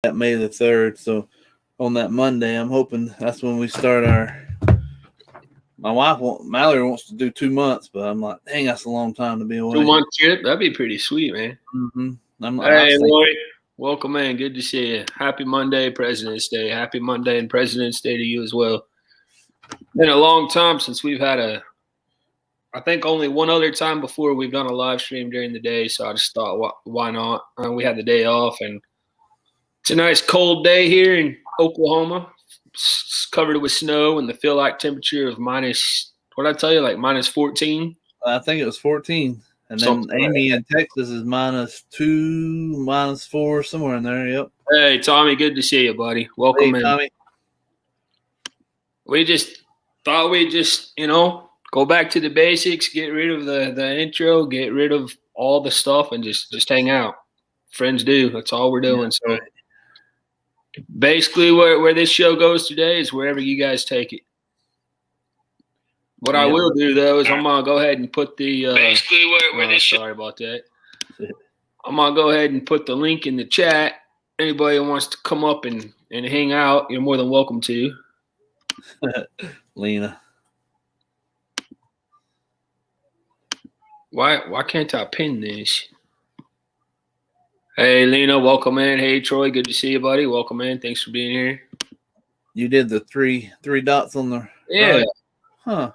that May the 3rd. So on that Monday, I'm hoping that's when we start our. My wife, Mallory, wants to do 2 months, but I'm like, dang, that's a long time to be away. 2-month trip, that'd be pretty sweet, man. Mm-hmm. Hey, Lori, welcome in. Good to see you. Happy Monday, President's Day. Happy Monday and President's Day to you as well. Been a long time since we've had I think only one other time before we've done a live stream during the day, so I just thought, why not? We had the day off, and it's a nice cold day here in Oklahoma. It's covered with snow, and the feel-like temperature of minus, what did I tell you, like minus 14? I think it was 14. And then Amy in Texas is -2, -4, somewhere in there. Yep. Hey, Tommy, good to see you, buddy. Welcome in. Tommy. We just thought we'd just, go back to the basics, get rid of the intro, get rid of all the stuff, and just hang out. Friends do. That's all we're doing. Yeah, so basically where this show goes today is wherever you guys take it. What I will do, though, is I'm going to go ahead and put the basically where this sorry about that. I'm going to go ahead and put the link in the chat. Anybody who wants to come up and hang out, you're more than welcome to. Lena. Why can't I pin this? Hey, Lena, welcome in. Hey, Troy, good to see you, buddy. Welcome in. Thanks for being here. You did the three dots on the right. Huh.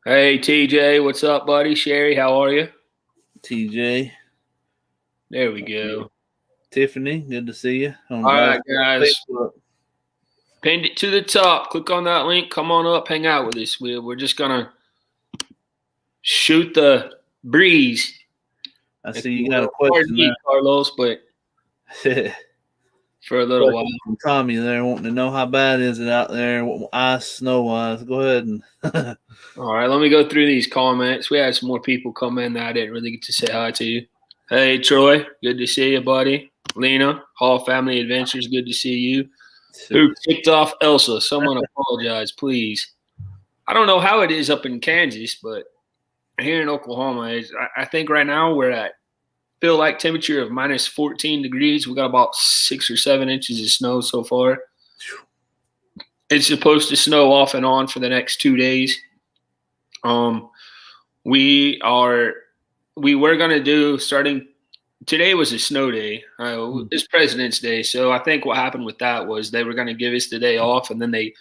Hey, TJ, what's up, buddy? Sherry, how are you? TJ. There we go. Tiffany, good to see you. All right, guys. Facebook. Pinned it to the top. Click on that link. Come on up. Hang out with us. We're just going to shoot the breeze. I see you got a question there, Carlos, but for a little while. From Tommy there wanting to know how bad is it out there, ice, snow-wise. Go ahead and all right, let me go through these comments. We had some more people come in that I didn't really get to say hi to you. Hey, Troy, good to see you, buddy. Lena, Hall Family Adventures, good to see you. Who kicked off Elsa? Someone apologize, please. I don't know how it is up in Kansas, but here in Oklahoma, I think right now we're at feel like temperature of minus 14 degrees. We got about 6 or 7 inches of snow so far. It's supposed to snow off and on for the next 2 days. We were going to do starting today was a snow day. It's President's Day. So I think what happened with that was they were going to give us the day off, and then they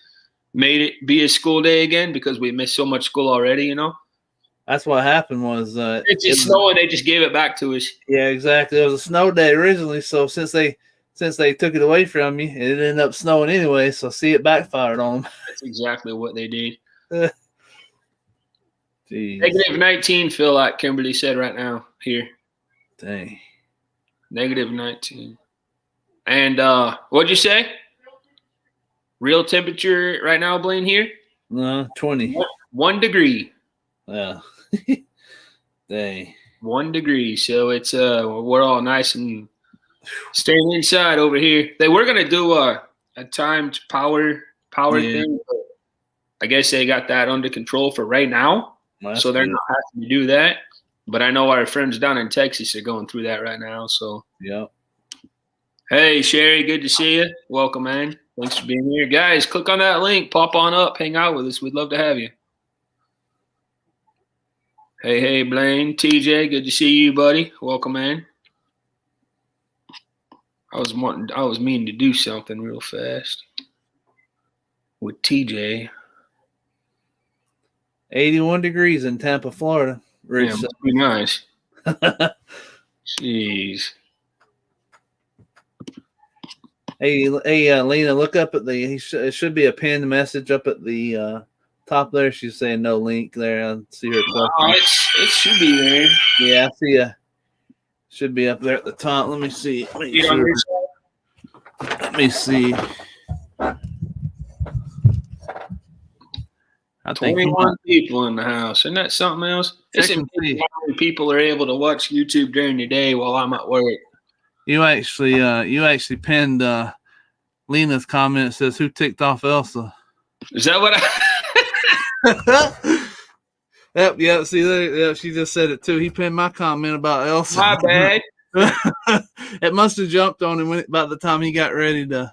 made it be a school day again because we missed so much school already, That's what happened was it's just snowing. They just gave it back to us. Yeah, exactly. It was a snow day originally, so since they took it away from you, it ended up snowing anyway. So see, it backfired on them. That's exactly what they did. Jeez. -19 feel like Kimberly said right now here. Dang. -19. And what'd you say? Real temperature right now, Blaine, here? 20. 1 degree. Yeah. Dang. 1 degree. So it's we're all nice and staying inside over here. They were gonna do a timed power thing, but I guess they got that under control for right now. So they're not having to do that. But I know our friends down in Texas are going through that right now. So yeah. Hey, Sherry, good to see you. Welcome, man. Thanks for being here. Guys, click on that link. Pop on up. Hang out with us. We'd love to have you. Hey, Blaine. TJ, good to see you, buddy. Welcome, man. I was meaning to do something real fast with TJ. 81 degrees in Tampa, Florida. Yeah, must be nice. Jeez. Hey, Lena, look up at it should be a pinned message up at the top there. She's saying no link there. I see her question. It should be there. Yeah, I see ya. Should be up there at the top. Let me see. Let me see. I think 21 people in the house. Isn't that something else? It's amazing how many people are able to watch YouTube during the day while I'm at work. You actually pinned Lena's comment. It says, "Who ticked off Elsa?" Is that what Yep. See there. Yeah, she just said it too. He pinned my comment about Elsa. My bad. It must have jumped on him by the time he got ready to.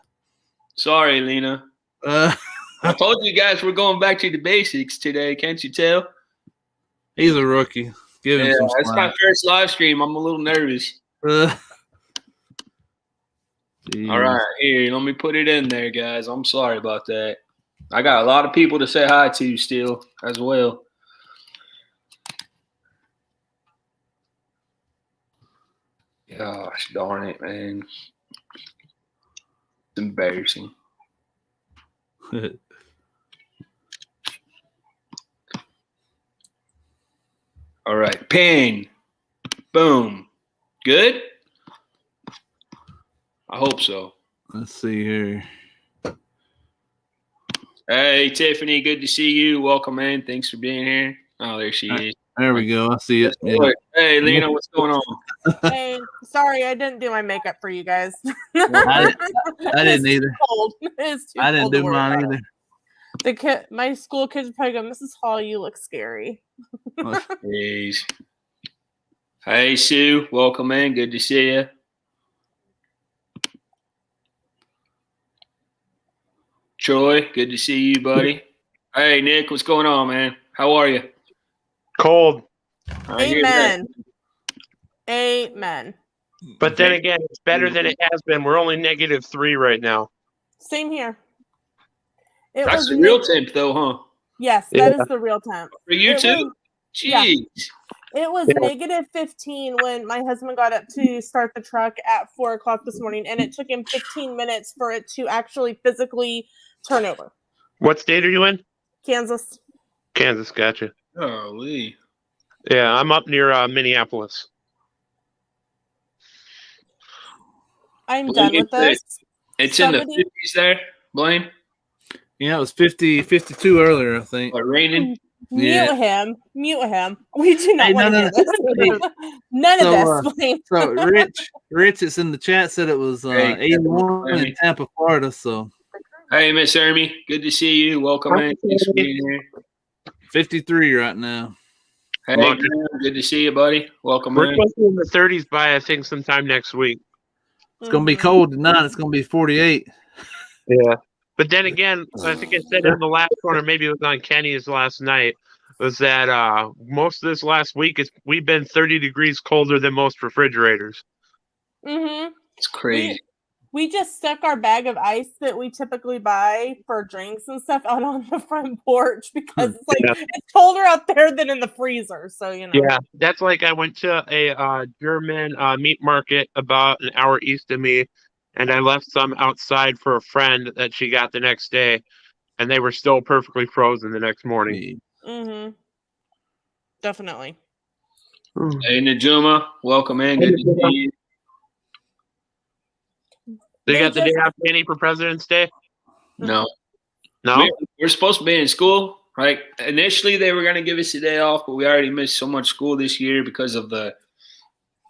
Sorry, Lena. Uh, I told you guys we're going back to the basics today. Can't you tell? He's a rookie. Give him some it's my first live stream. I'm a little nervous. All right, here, let me put it in there, guys. I'm sorry about that. I got a lot of people to say hi to still as well. Gosh darn it, man. It's embarrassing. All right, ping. Boom. Good? I hope so. Let's see here. Hey, Tiffany, good to see you. Welcome in. Thanks for being here. Oh, there she is. There we go. I see it. Yeah. Hey, Lena, what's going on? Hey, sorry, I didn't do my makeup for you guys. I didn't either. I didn't do mine either. My school kids probably go, Mrs. Hall, you look scary. Jeez. Hey, Sue, welcome in. Good to see you. Troy, good to see you, buddy. Hey, Nick, what's going on, man? How are you? Cold. Amen. Amen. But then again, it's better than it has been. We're only -3 right now. Same here. That's the real temp, though, huh? Yes, that is the real temp. For you too? Jeez. It was -15 when my husband got up to start the truck at 4 o'clock this morning, and it took him 15 minutes for it to actually physically turn over. What state are you in? Kansas. Kansas, gotcha. Holy. Yeah, I'm up near Minneapolis. I'm done with this. It's in the 50s there, Blaine? Yeah, it was 52 earlier, I think. What, raining? Mute him. We do not want to hear this. None of this, Blaine. So Rich, it's in the chat, said it was 81 in Tampa, Florida. So, hey, Miss Ermy, good to see you. Welcome in. Thanks for being here. 53 right now. Hey, good to see you, buddy. Welcome We're in. supposed to be in the 30s by, I think, sometime next week. It's going to be cold tonight. It's going to be 48. Yeah. But then again, I think I said in the last one, or maybe it was on Kenny's last night, was that most of this last week we've been 30 degrees colder than most refrigerators. Mm-hmm. It's crazy. We just stuck our bag of ice that we typically buy for drinks and stuff out on the front porch because it's like it's colder out there than in the freezer. So, you know. Yeah, that's like I went to a German meat market about an hour east of me, and I left some outside for a friend that she got the next day, and they were still perfectly frozen the next morning. Mm-hmm. Definitely. Hey, Najuma, welcome in. Good to see you. They got the day off, Kenny, for President's Day? No. We're supposed to be in school. Like initially, they were going to give us a day off, but we already missed so much school this year because of the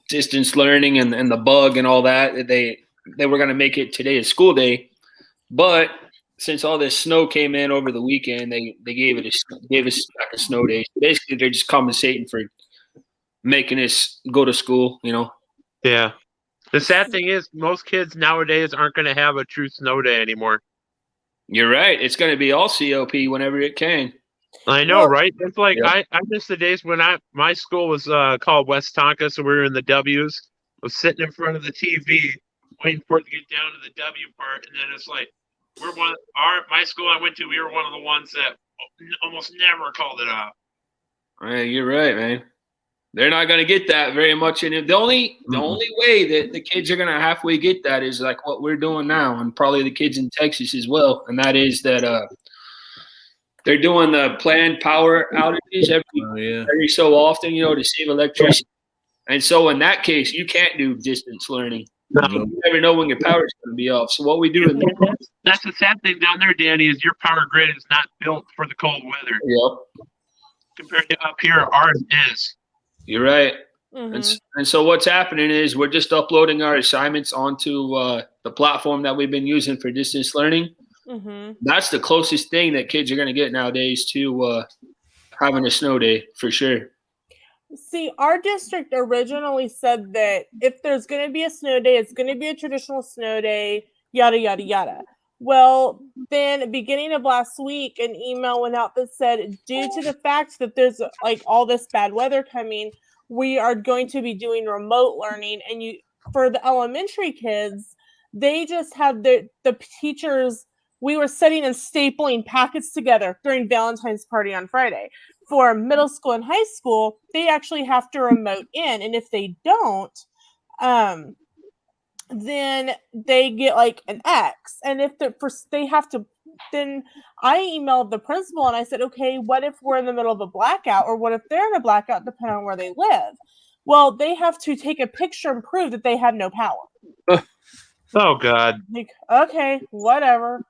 distance learning and the bug and all that. They were going to make it today a school day, but since all this snow came in over the weekend, they gave us like a snow day. Basically, they're just compensating for making us go to school. You know. Yeah. The sad thing is, most kids nowadays aren't going to have a true snow day anymore. You're right. It's going to be all COP whenever it can. I know, right? It's like I miss the days when my school was called West Tonka, so we were in the W's. I was sitting in front of the TV, waiting for it to get down to the W part, and then it's like my school I went to, we were one of the ones that almost never called it off. Yeah, you're right, man. They're not going to get that very much. And the only way that the kids are going to halfway get that is like what we're doing now, and probably the kids in Texas as well. And that is that they're doing the planned power outages every so often, you know, to save electricity. And so in that case, you can't do distance learning. No. You never know when your power is going to be off. So what we do that's the sad thing down there, Danny, is your power grid is not built for the cold weather. Yep. Compared to up here, ours is. You're right. Mm-hmm. And so what's happening is we're just uploading our assignments onto the platform that we've been using for distance learning. Mm-hmm. That's the closest thing that kids are going to get nowadays to having a snow day for sure. See, our district originally said that if there's going to be a snow day, it's going to be a traditional snow day, yada, yada, yada. Well, then beginning of last week, an email went out that said, due to the fact that there's like all this bad weather coming, we are going to be doing remote learning. And for the elementary kids, they just had the teachers, we were sitting and stapling packets together during Valentine's party on Friday. For middle school and high school, they actually have to remote in, and if they don't, then they get like an X. And if they have to, then I emailed the principal and I said, okay, what if we're in the middle of a blackout, or what if they're in a blackout, depending on where they live? Well, they have to take a picture and prove that they have no power. Oh God. Like, okay, whatever.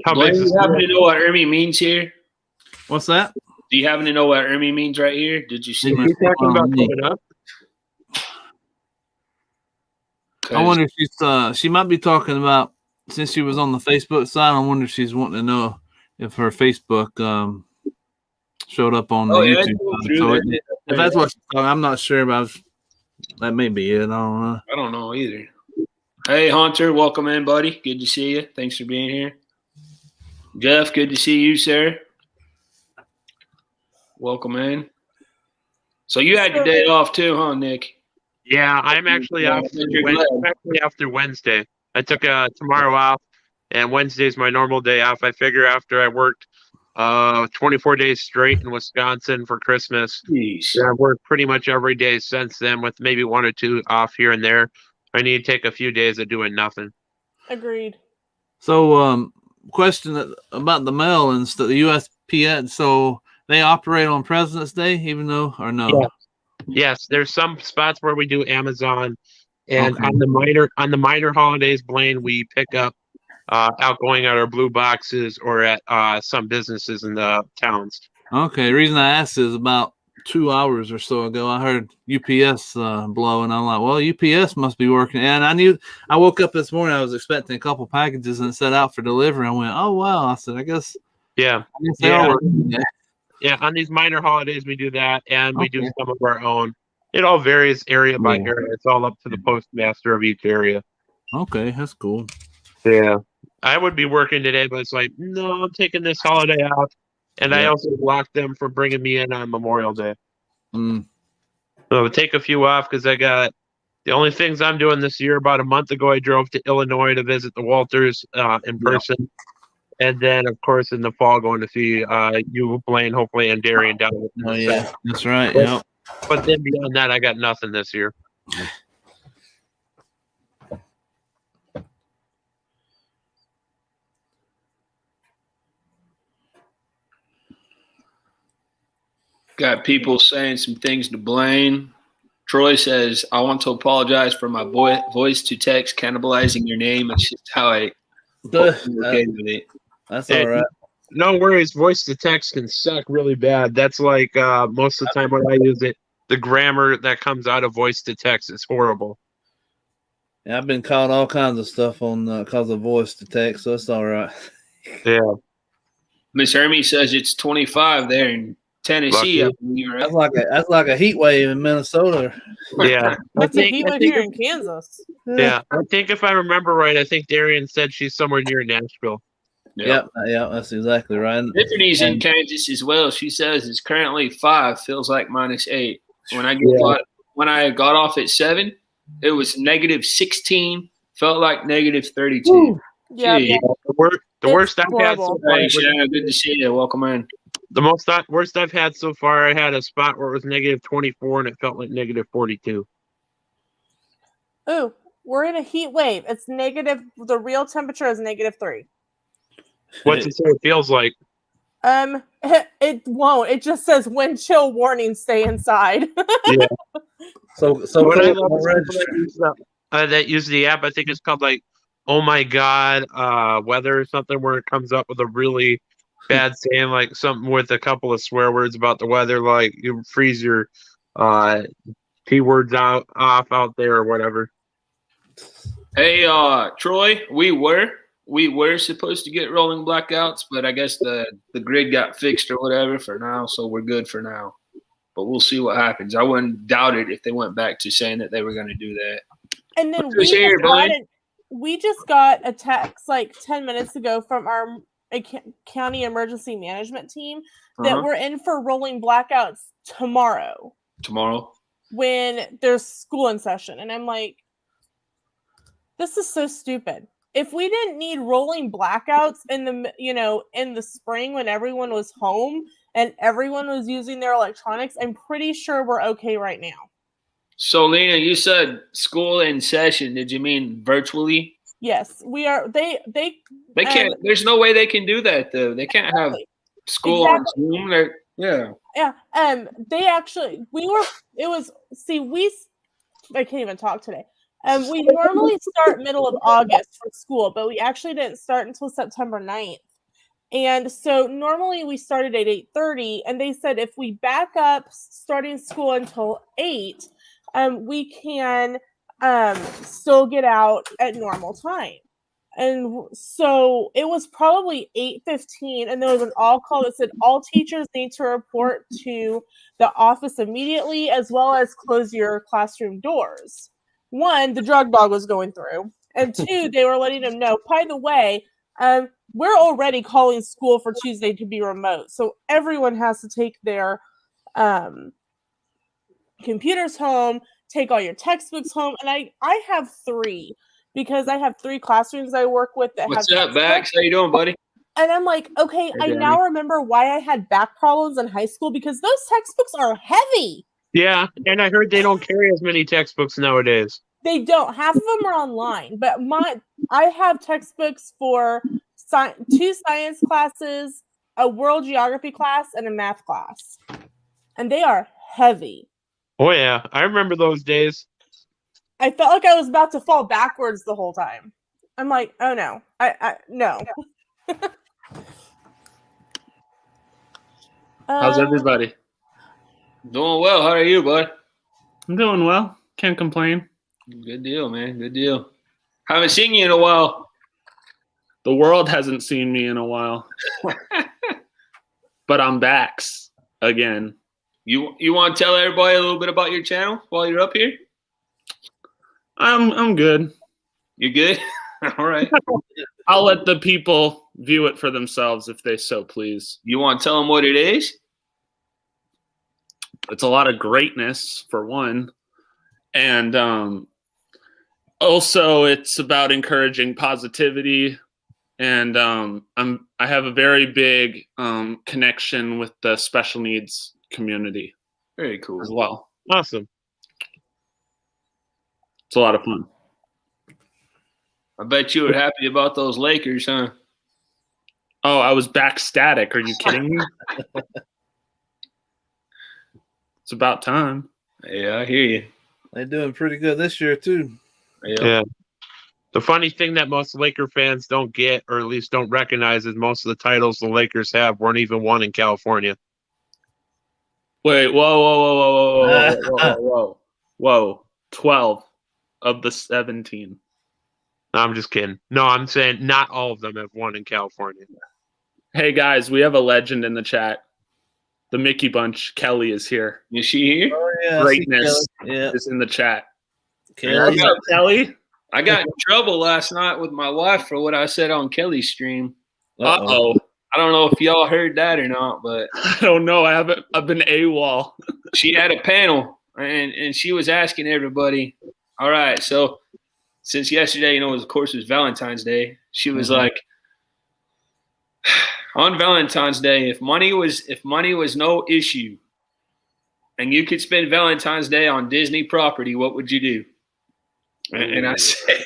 How Do big is you this? happen to know what ERMI means here? What's that? Do you happen to know what ERMI means right here? Did you see Are it? you talking about coming up? I wonder if she might be talking about, since she was on the Facebook side, I wonder if she's wanting to know if her Facebook showed up on the yeah, YouTube side. So if that's what she's talking, I'm not sure about. That may be it. I don't know. I don't know either. Hey, Hunter, welcome in, buddy. Good to see you. Thanks for being here. Jeff, good to see you, sir. Welcome in. So you had your day off too, huh, Nick? Yeah, I'm actually off through Wednesday. I took tomorrow off, and Wednesday's my normal day off. I figure after I worked 24 days straight in Wisconsin for Christmas, I've worked pretty much every day since then, with maybe 1 or 2 off here and there. I need to take a few days of doing nothing. Agreed. So, question about the mail and stuff, the USPS. So they operate on President's Day, even though, or no? Yeah. Yes, there's some spots where we do Amazon, and on the minor holidays, Blaine, we pick up outgoing at our blue boxes or at some businesses in the towns. Okay, the reason I asked is about 2 hours or so ago, I heard UPS blow, and I'm like, well, UPS must be working. And I woke up this morning, I was expecting a couple packages and set out for delivery. I went, oh wow! I said, I guess they are working. Yeah, on these minor holidays, we do that, and we do some of our own. It all varies area by area. It's all up to the postmaster of each area. Okay, that's cool. Yeah. I would be working today, but it's like, no, I'm taking this holiday off. And I also blocked them for bringing me in on Memorial Day. So I'll take a few off because I got the only things I'm doing this year. About a month ago, I drove to Illinois to visit the Walters in person. And then, of course, in the fall, going to see you, Blaine, hopefully, and Darian down with Oh, yeah, that's right. Yeah. But then beyond that, I got nothing this year. Got people saying some things to Blaine. Troy says, I want to apologize for my voice to text cannibalizing your name. It's just how I okay with it. That's all right. No worries. Voice to text can suck really bad. That's like most of the time when I use it, the grammar that comes out of voice to text is horrible. Yeah, I've been called all kinds of stuff on because of voice to text, so it's all right. Yeah. Miss Hermie says it's 25 there in Tennessee. Right? That's like a heat wave in Minnesota. Yeah. That's a heat wave here in Kansas. Yeah. I think if I remember right, I think Darian said she's somewhere near Nashville. Yep, that's exactly right. Tiffany's in Kansas as well. She says it's currently 5, feels like -8. When I got off at 7, it was -16, felt like -32. Yeah. The worst I've had so far. Hey, Shanna, good to see you. Welcome in. The worst I've had so far, I had a spot where it was -24 and it felt like -42. Ooh, we're in a heat wave. It's negative. The real temperature is -3. What's it say it feels like? It won't. It just says wind chill warning. Stay inside. Yeah. So what I love is that use the app. I think it's called like "Oh My God" weather or something, where it comes up with a really bad saying, like something with a couple of swear words about the weather, like you freeze your P words off out there or whatever. Hey, Troy, we were supposed to get rolling blackouts, but I guess the grid got fixed or whatever for now, so we're good for now. but we'll see what happens. I wouldn't doubt it if they went back to saying that they were going to do that. And then we just got a text like 10 minutes ago from our county emergency management team that we're in for rolling blackouts tomorrow. Tomorrow? When there's school in session. And I'm like, this is so stupid. If we didn't need rolling blackouts in the spring when everyone was home and everyone was using their electronics, I'm pretty sure we're okay right now. So, Lena, you said school in session. Did you mean virtually? Yes, we are. They can't. There's no way they can do that, though. They can't have school on Zoom. Yeah. They actually. I can't even talk today. We normally start middle of August for school, but we actually didn't start until September 9th. And so normally we started at 8:30, and they said if we back up starting school until 8, we can still get out at normal time. And so it was probably 8:15, and there was an all call that said all teachers need to report to the office immediately, as well as close your classroom doors. 1, the drug dog was going through, and 2, they were letting them know, by the way, we're already calling school for Tuesday to be remote. So everyone has to take their computers home, take all your textbooks home. And I have 3 because I have 3 classrooms I work with that What's have up, Bax? How you doing, buddy? And I'm like, okay, I now remember why I had back problems in high school, because those textbooks are heavy. Yeah, and I heard they don't carry as many textbooks nowadays. They don't. Half of them are online, but I have textbooks for 2 science classes, a world geography class, and a math class, and they are heavy. Oh yeah, I remember those days. I felt like I was about to fall backwards the whole time. I'm like, oh no, no. How's everybody? Doing well. How are you, bud? I'm doing well. Can't complain. Good deal, man. Good deal. Haven't seen you in a while. The world hasn't seen me in a while. But I'm back again. You want to tell everybody a little bit about your channel while you're up here? I'm good. You good? All right. I'll let the people view it for themselves if they so please. You want to tell them what it is? It's a lot of greatness, for one. And also it's about encouraging positivity. And I have a very big connection with the special needs community. Very cool. As well. Awesome. It's a lot of fun. I bet you were happy about those Lakers, huh? Oh, I was back static. Are you kidding me? It's about time. Yeah, I hear you. They're doing pretty good this year too. Yeah. The funny thing that most Laker fans don't get, or at least don't recognize, is most of the titles the Lakers have weren't even won in California. Wait, whoa. 12 of the 17. No, I'm just kidding. No, I'm saying not all of them have won in California. Hey, guys, we have a legend in the chat. The Mickey Bunch, Kelly, is here. Is she here? Oh, yeah, Greatness is in the chat. Kelly. Kelly? I got in trouble last night with my wife for what I said on Kelly's stream. Uh-oh. I don't know if y'all heard that or not, but I don't know. I've been AWOL. She had a panel, and she was asking everybody, all right, so since yesterday, of course, it was Valentine's Day, she was like, on Valentine's Day, if money was no issue and you could spend Valentine's Day on Disney property, what would you do? And I said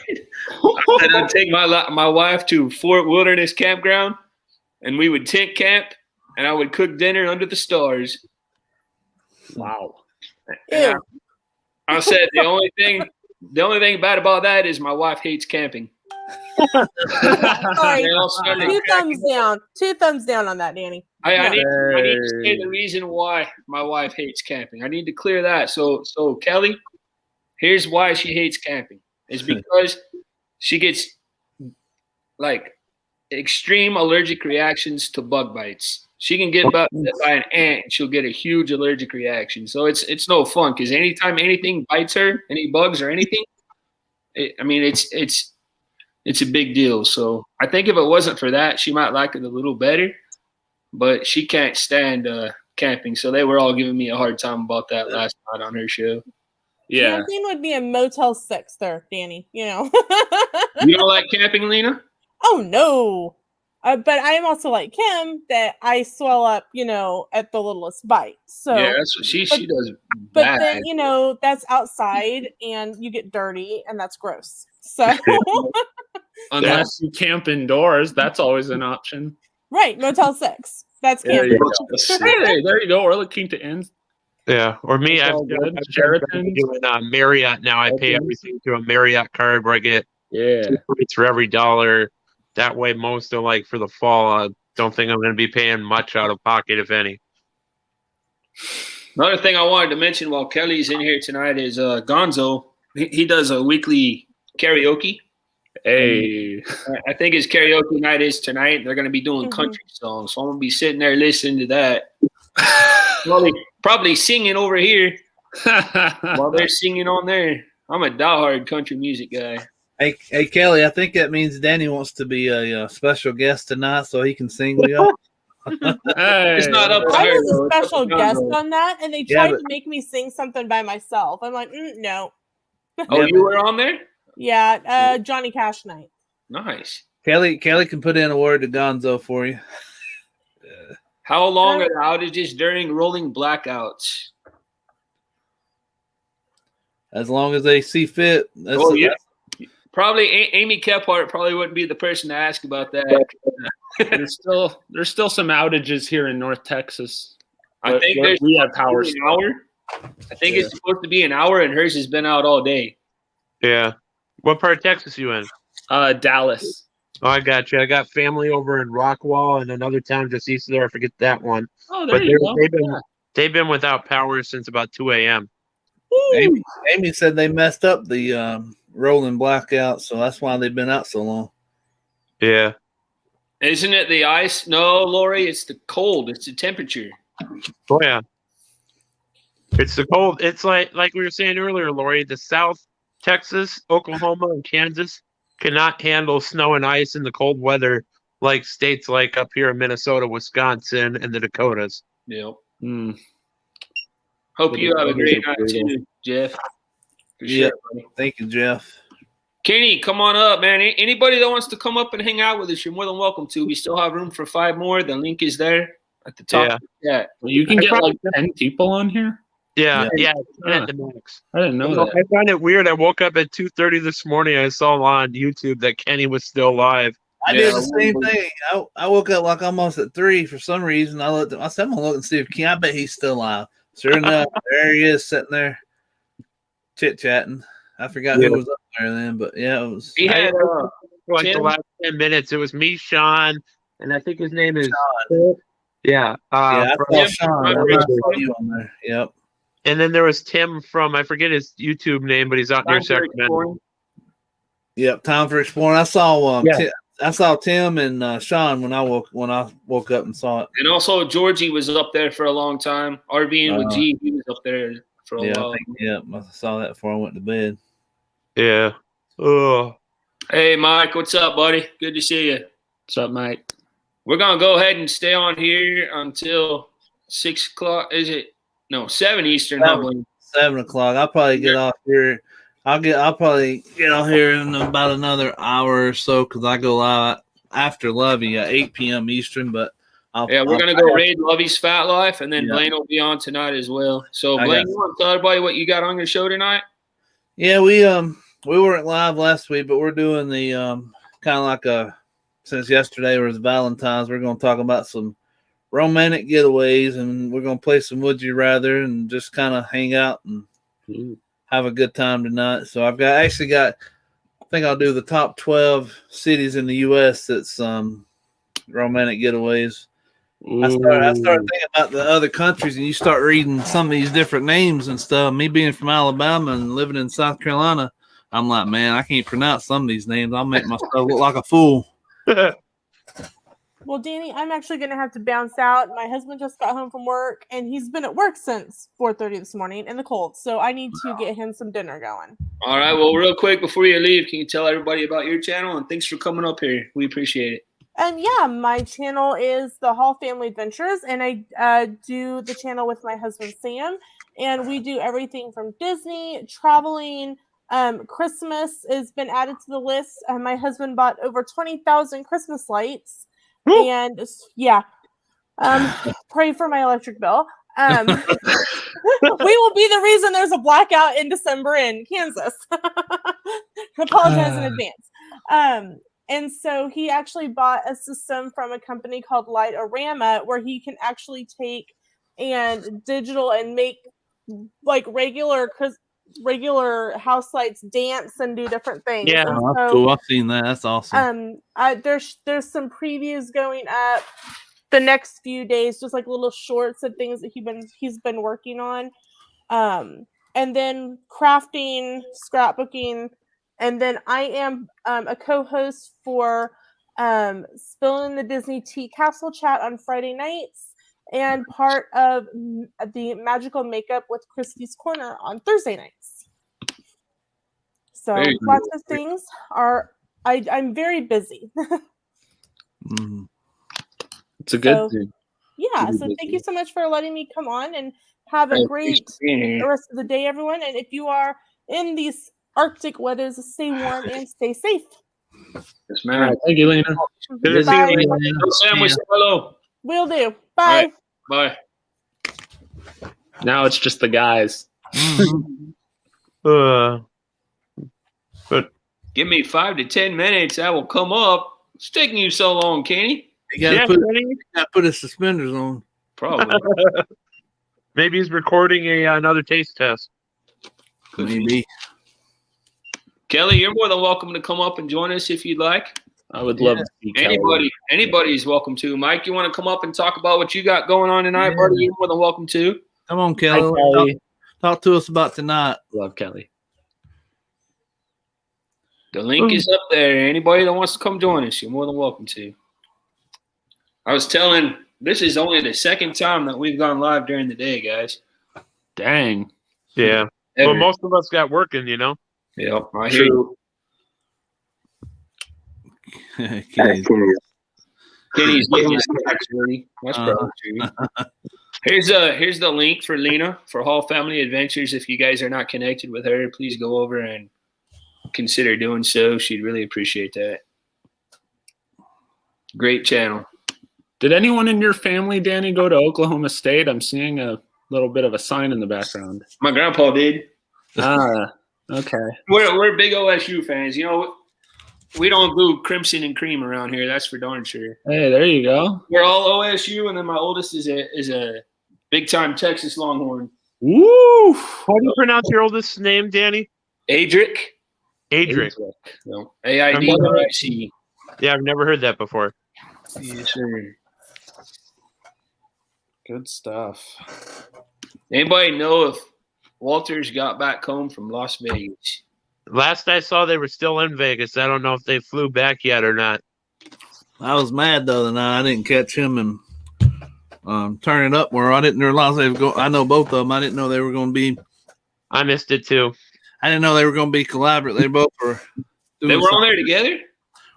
I'd take my wife to Fort Wilderness Campground, and we would tent camp, and I would cook dinner under the stars. Wow. And I said the only thing bad about that is my wife hates camping. Sorry. 2 thumbs down. 2 thumbs down on that, Danny. I need to say the reason why my wife hates camping. I need to clear that. So Kelly, here's why she hates camping. It's because she gets like extreme allergic reactions to bug bites. She can get bit by an ant and she'll get a huge allergic reaction. So it's no fun because anytime anything bites her, any bugs or anything, it's a big deal. So I think if it wasn't for that, she might like it a little better. But she can't stand camping, so they were all giving me a hard time about that last night on her show. Yeah. Camping would be a Motel 6 there, Danny. You know. You don't like camping, Lena? Oh no. But I am also like Kim that I swell up, at the littlest bite. So yeah, that's what she does. But bad. then, that's outside and you get dirty and that's gross. So Unless you camp indoors, that's always an option. right, Motel 6. That's There camping. you go. Or looking to end. Yeah, or me, That's I've all good. started Sheraton. doing Marriott now. I pay Okay. everything through a Marriott card where I get Yeah. 2 points for every dollar. That way, most of for the fall, I don't think I'm going to be paying much out of pocket, if any. Another thing I wanted to mention while Kelly's in here tonight is Gonzo. He does a weekly karaoke. Hey. I think his karaoke night is tonight. They're going to be doing country songs, so I'm going to be sitting there listening to that. Probably singing over here while they're singing on there. I'm a diehard country music guy. Hey, Kelly, I think that means Danny wants to be a special guest tonight so he can sing with y'all. Hey. It's not up to I her. was though. a It's up special to guest Gonzo. on that, and they tried to make me sing something by myself. I'm like, no. Oh, Yeah, you were on there? Yeah, Johnny Cash night. Nice. Kelly can put in a word to Gonzo for you. How long are the outages during rolling blackouts? As long as they see fit. Oh, yeah. Probably Amy Kephart probably wouldn't be the person to ask about that. There's still some outages here in North Texas. I think we have power. an hour. I think it's supposed to be an hour, and hers has been out all day. Yeah. What part of Texas you in? Dallas. Oh, I got you. I got family over in Rockwall and another town just east of there. I forget that one. Oh, there you go. They've been without power since about 2 a.m. Amy said they messed up the rolling blackout, so that's why they've been out so long. Yeah. Isn't it the ice? No, Lori, it's the cold. It's the temperature. Oh, yeah. It's the cold. It's like we were saying earlier, Lori, the South Texas, Oklahoma, and Kansas cannot handle snow and ice in the cold weather like states like up here in Minnesota, Wisconsin, and the Dakotas. Yep. Hope you have a great night too, Jeff. For Yeah. sure, buddy. Thank you, Jeff. Kenny, come on up, man. Anybody that wants to come up and hang out with us, you're more than welcome to. We still have room for 5 more. The link is there at the top. Yeah. You can get like 10 people on here. Yeah. Huh. At the max. I didn't know that. I find it weird. I woke up at 2:30 this morning. I saw on YouTube that Kenny was still live. I did the same thing. I woke up like almost at 3 for some reason. I said, I'm gonna look and see if Ken. I bet he's still alive. Sure enough, there he is sitting there chit chatting. I forgot who was up there then, but yeah, it was. He had For like the Tim? last 10 minutes, it was me, Sean, and I think his name is Yeah. I saw Tim Sean. from I saw you on there. Yep. And then there was Tim from, I forget his YouTube name, but he's out near Sacramento. Yep. Time for exploring. I saw Yeah. I saw Tim and Sean when I woke up and saw it. And also Georgie was up there for a long time. RVing with G, he was up there for a while. I saw that before I went to bed. Yeah. Oh. Hey, Mike, what's up, buddy? Good to see you. What's up, Mike? We're going to go ahead and stay on here until 6 o'clock. Is it? No, 7 Eastern. 7 o'clock. I'll probably get off here. I'll probably get off here in about another hour or so because I go live after Lovey at 8 p.m. Eastern. But we're going to go raid Lovey's Fat Life, and then Blaine will be on tonight as well. So, Blaine, you want to tell everybody what you got on your show tonight? Yeah, we weren't live last week, but we're doing the kind of like since yesterday was Valentine's, we're going to talk about some romantic getaways, and we're going to play some Would You Rather and just kind of hang out and have a good time tonight. So I think I'll do the top 12 cities in the U.S. that's romantic getaways. I started thinking about the other countries, and you start reading some of these different names and stuff. Me being from Alabama and living in South Carolina, I'm like, man, I can't pronounce some of these names. I'll make myself look like a fool. Well, Danny, I'm actually going to have to bounce out. My husband just got home from work, and he's been at work since 4:30 this morning in the cold. So I need to get him some dinner going. All right. Well, real quick before you leave, can you tell everybody about your channel? And thanks for coming up here. We appreciate it. Yeah, my channel is the Hall Family Adventures, and I do the channel with my husband Sam, and we do everything from Disney, traveling. Christmas has been added to the list. My husband bought over 20,000 Christmas lights, and yeah, pray for my electric bill. We will be the reason there's a blackout in December in Kansas. Apologize in advance. And so he actually bought a system from a company called Lightorama where he can actually take and digital and make like regular house lights dance and do different things. Yeah, that's cool. I've seen that. That's awesome. There's some previews going up the next few days, just like little shorts of things that he's been working on. And then crafting, scrapbooking. And then I am a co-host for Spilling the Disney Tea Castle chat on Friday nights and part of the Magical Makeup with Christy's Corner on Thursday nights. So lots of things I'm very busy. It's a good thing. Yeah, so thank you so much for letting me come on and have a great rest of the day, everyone. And if you are in these Arctic weathers, stay warm and stay safe. Yes, ma'am. All right, thank you, Lena. Good to see you, Lena. Sam, we say hello. Will do. Bye. Right. Bye. Now it's just the guys. But Give me 5 to 10 minutes. I will come up. It's taking you so long, Kenny. You gotta put his suspenders on. Probably. maybe he's recording another taste test. Maybe. Kelly, you're more than welcome to come up and join us if you'd like. I would love to see Kelly. Anybody's welcome to. Mike, you want to come up and talk about what you got going on tonight, buddy? You're more than welcome to. Come on, Kelly. Hi, Kelly. Talk to us about tonight. Love Kelly. The link is up there. Anybody that wants to come join us, you're more than welcome to. I was telling, this is only the second time that we've gone live during the day, guys. Dang. Yeah. Well, most of us got working, you know. Yeah, I hear you. Kenny's Kenny's getting his snacks ready. That's probably true. Here's the link for Lena for Hall Family Adventures. If you guys are not connected with her, please go over and consider doing so. She'd really appreciate that. Great channel. Did anyone in your family, Danny, go to Oklahoma State? I'm seeing a little bit of a sign in the background. My grandpa did. Okay. We're big OSU fans. You know, we don't do crimson and cream around here. That's for darn sure. Hey, there you go. We're all OSU, and then my oldest is a big time Texas Longhorn. Woo! How do you pronounce your oldest name, Danny? Adric. No. AIDRIC. Yeah, I've never heard that before. Yes, sir. Good stuff. Anybody know if Walters got back home from Las Vegas? Last I saw, they were still in Vegas. I don't know if they flew back yet or not. I was mad the other night. I didn't catch him and turn it up where I didn't realize they were going. I know both of them. I didn't know they were going to be. I missed it too. I didn't know they were going to be collaborative. They both were. They were on there together?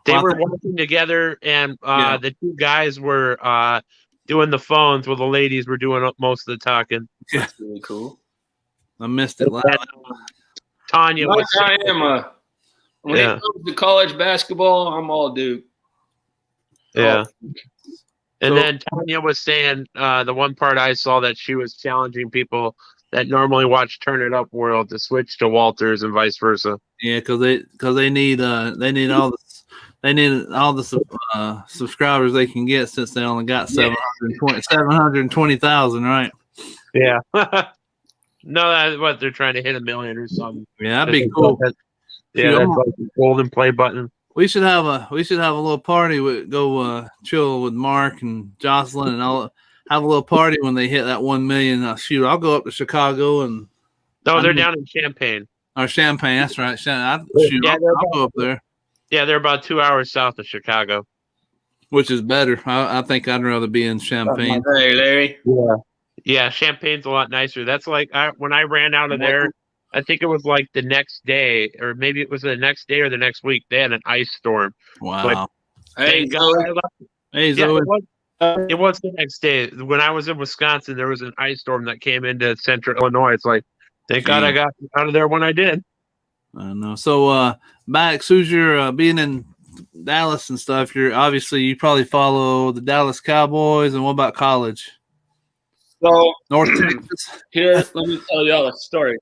They were working together, and the two guys were doing the phones while the ladies were doing most of the talking. Yeah. That's really cool. I missed it. Tanya was when it comes to college basketball, I'm all Duke. Yeah. And then Tanya was saying the one part I saw that she was challenging people that normally watch Turn It Up World to switch to Walters and vice versa. Yeah, because they need all the subscribers they can get since they only got 720,000, right? Yeah. No, that's what they're trying to hit 1 million or something. Yeah, that'd be cool. Yeah, that's like the golden play button. We should have a little party. Go chill with Mark and Jocelyn, and I'll have a little party when they hit that 1 million. I'll go up to Chicago and. No, they're down in Champaign. Or Champaign, that's right. I'll go up there. Yeah, they're about 2 hours south of Chicago. which is better. I think I'd rather be in Champaign. Hey, Larry. Yeah, Champagne's a lot nicer. That's like when I ran out of there, I think it was like the next day, or maybe it was the next day or the next week. They had an ice storm. Wow. Like, Hey, thank God I left. Hey, Yeah, Zoe. it was the next day. When I was in Wisconsin, there was an ice storm that came into central Illinois. It's like, thank God I got out of there when I did. I know. So, Max, who's your being in Dallas and stuff? You probably follow the Dallas Cowboys, and what about college? So North Texas. here, let me tell y'all a story.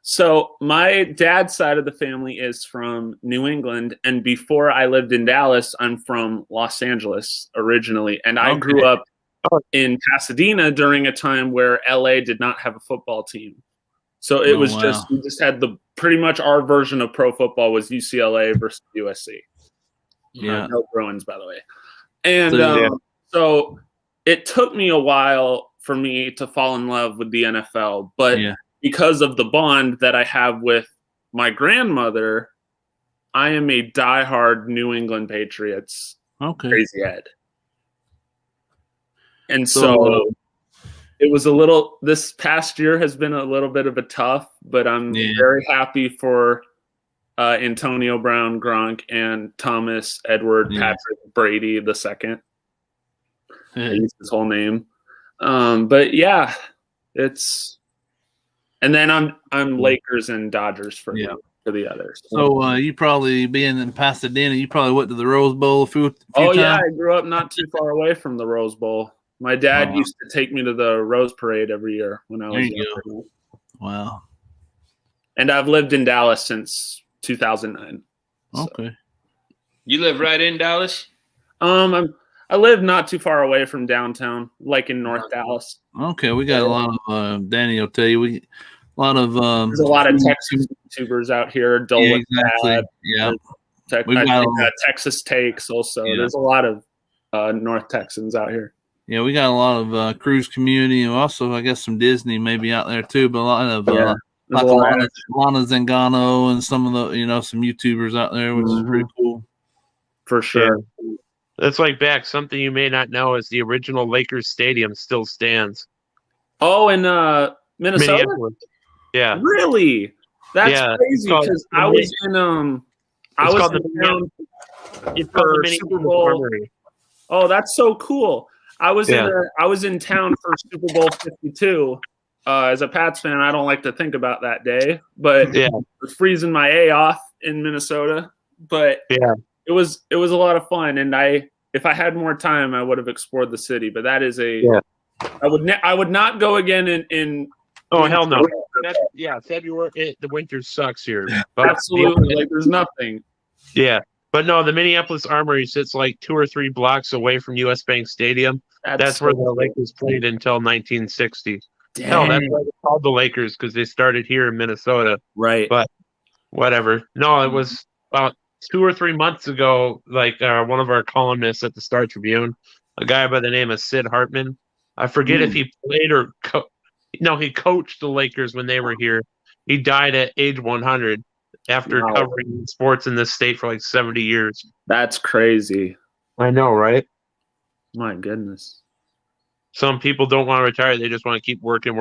So my dad's side of the family is from New England, and before I lived in Dallas, I'm from Los Angeles originally, and I grew up in Pasadena during a time where LA did not have a football team. So it was we just had pretty much our version of pro football was UCLA versus USC. Yeah. No Bruins, by the way. And so it took me a while for me to fall in love with the NFL, but because of the bond that I have with my grandmother, I am a diehard New England Patriots crazy head. And so it was this past year has been a little bit of a tough, but I'm very happy for Antonio Brown, Gronk, and Thomas Edward Patrick Brady II. I used his whole name. But yeah, and then I'm Lakers and Dodgers for the others. So you probably being in Pasadena, you probably went to the Rose Bowl a few times. I grew up not too far away from the Rose Bowl. My dad used to take me to the Rose Parade every year when I was younger. Wow. And I've lived in Dallas since 2009. Okay. You live right in Dallas? I live not too far away from downtown, like in North Dallas. Okay, we got a lot of Danny will tell you there's a lot of Texas YouTubers out here. Yeah. Texas Takes also. Yeah. There's a lot of North Texans out here. Yeah, we got a lot of cruise community, and also I guess some Disney maybe out there too. But a lot of Lana Zingano and some of the some YouTubers out there, which is pretty cool. For sure. Yeah. That's like back. Something you may not know is the original Lakers stadium still stands. Oh, in Minnesota? Yeah. Really? That's crazy because I was in town for Super Bowl. Armory. Oh, that's so cool. I was in town for Super Bowl 52. As a Pats fan, I don't like to think about that day, but I was freezing my A off in Minnesota. But it was a lot of fun, and if I had more time, I would have explored the city. But that is I would not go again in. Oh hell no! February. The winter sucks here. But absolutely, like there's nothing. Yeah, but no, the Minneapolis Armory sits like 2 or 3 blocks away from US Bank Stadium. That's where the Lakers played until 1960. Dang. Hell, that's why they called the Lakers, because they started here in Minnesota. Right. But whatever. No, it was about 2 or 3 months ago, like one of our columnists at the Star Tribune, a guy by the name of Sid Hartman. I forget if he played or he coached the Lakers when they were here. He died at age 100 after covering sports in this state for like 70 years. That's crazy. I know, right? My goodness. Some people don't want to retire; they just want to keep working.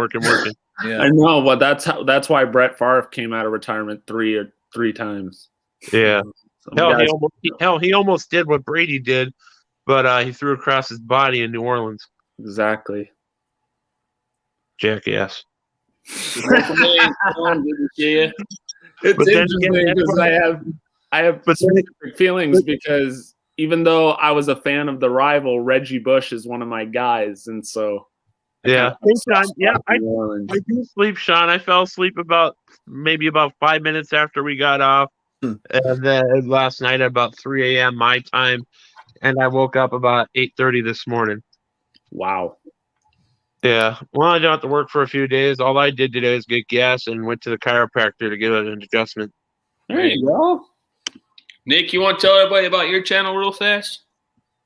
Yeah, I know, but that's why Brett Favre came out of retirement three times. Yeah. He almost did what Brady did, but he threw across his body in New Orleans. Exactly. Jackass. Good to see you. It's interesting because I have specific feelings because even though I was a fan of the rival, Reggie Bush is one of my guys, and so I do sleep, Sean. I fell asleep about 5 minutes after we got off. And then last night at about 3 a.m. my time, and I woke up about 8:30 this morning. Wow. Yeah. Well, I don't have to work for a few days. All I did today is get gas and went to the chiropractor to get an adjustment. There you go. Nick, you want to tell everybody about your channel real fast?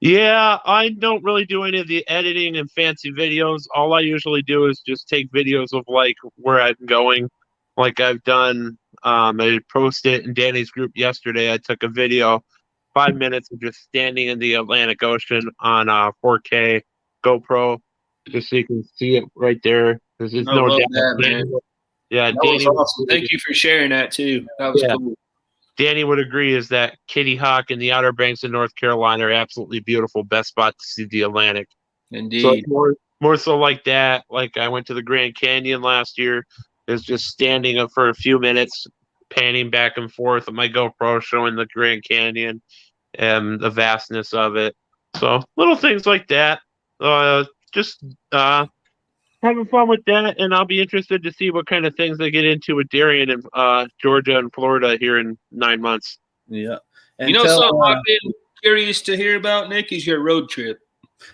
Yeah, I don't really do any of the editing and fancy videos. All I usually do is just take videos of like where I'm going. Like I've done, I posted it in Danny's group yesterday. I took a video 5 minutes of just standing in the Atlantic Ocean on 4K GoPro, just so you can see it right there. There's I no love doubt. that, man. Yeah, That Danny was awesome. Thank you for sharing that too. That was cool. Danny would agree is that Kitty Hawk and the Outer Banks of North Carolina are absolutely beautiful. Best spot to see the Atlantic. Indeed. So more so like that. Like I went to the Grand Canyon last year. Is just standing up for a few minutes, panning back and forth with my GoPro, showing the Grand Canyon and the vastness of it. So little things like that. Just having fun with that, and I'll be interested to see what kind of things they get into with Darien in Georgia and Florida here in 9 months. Yeah. And you know something I've been curious to hear about, Nick, is your road trip.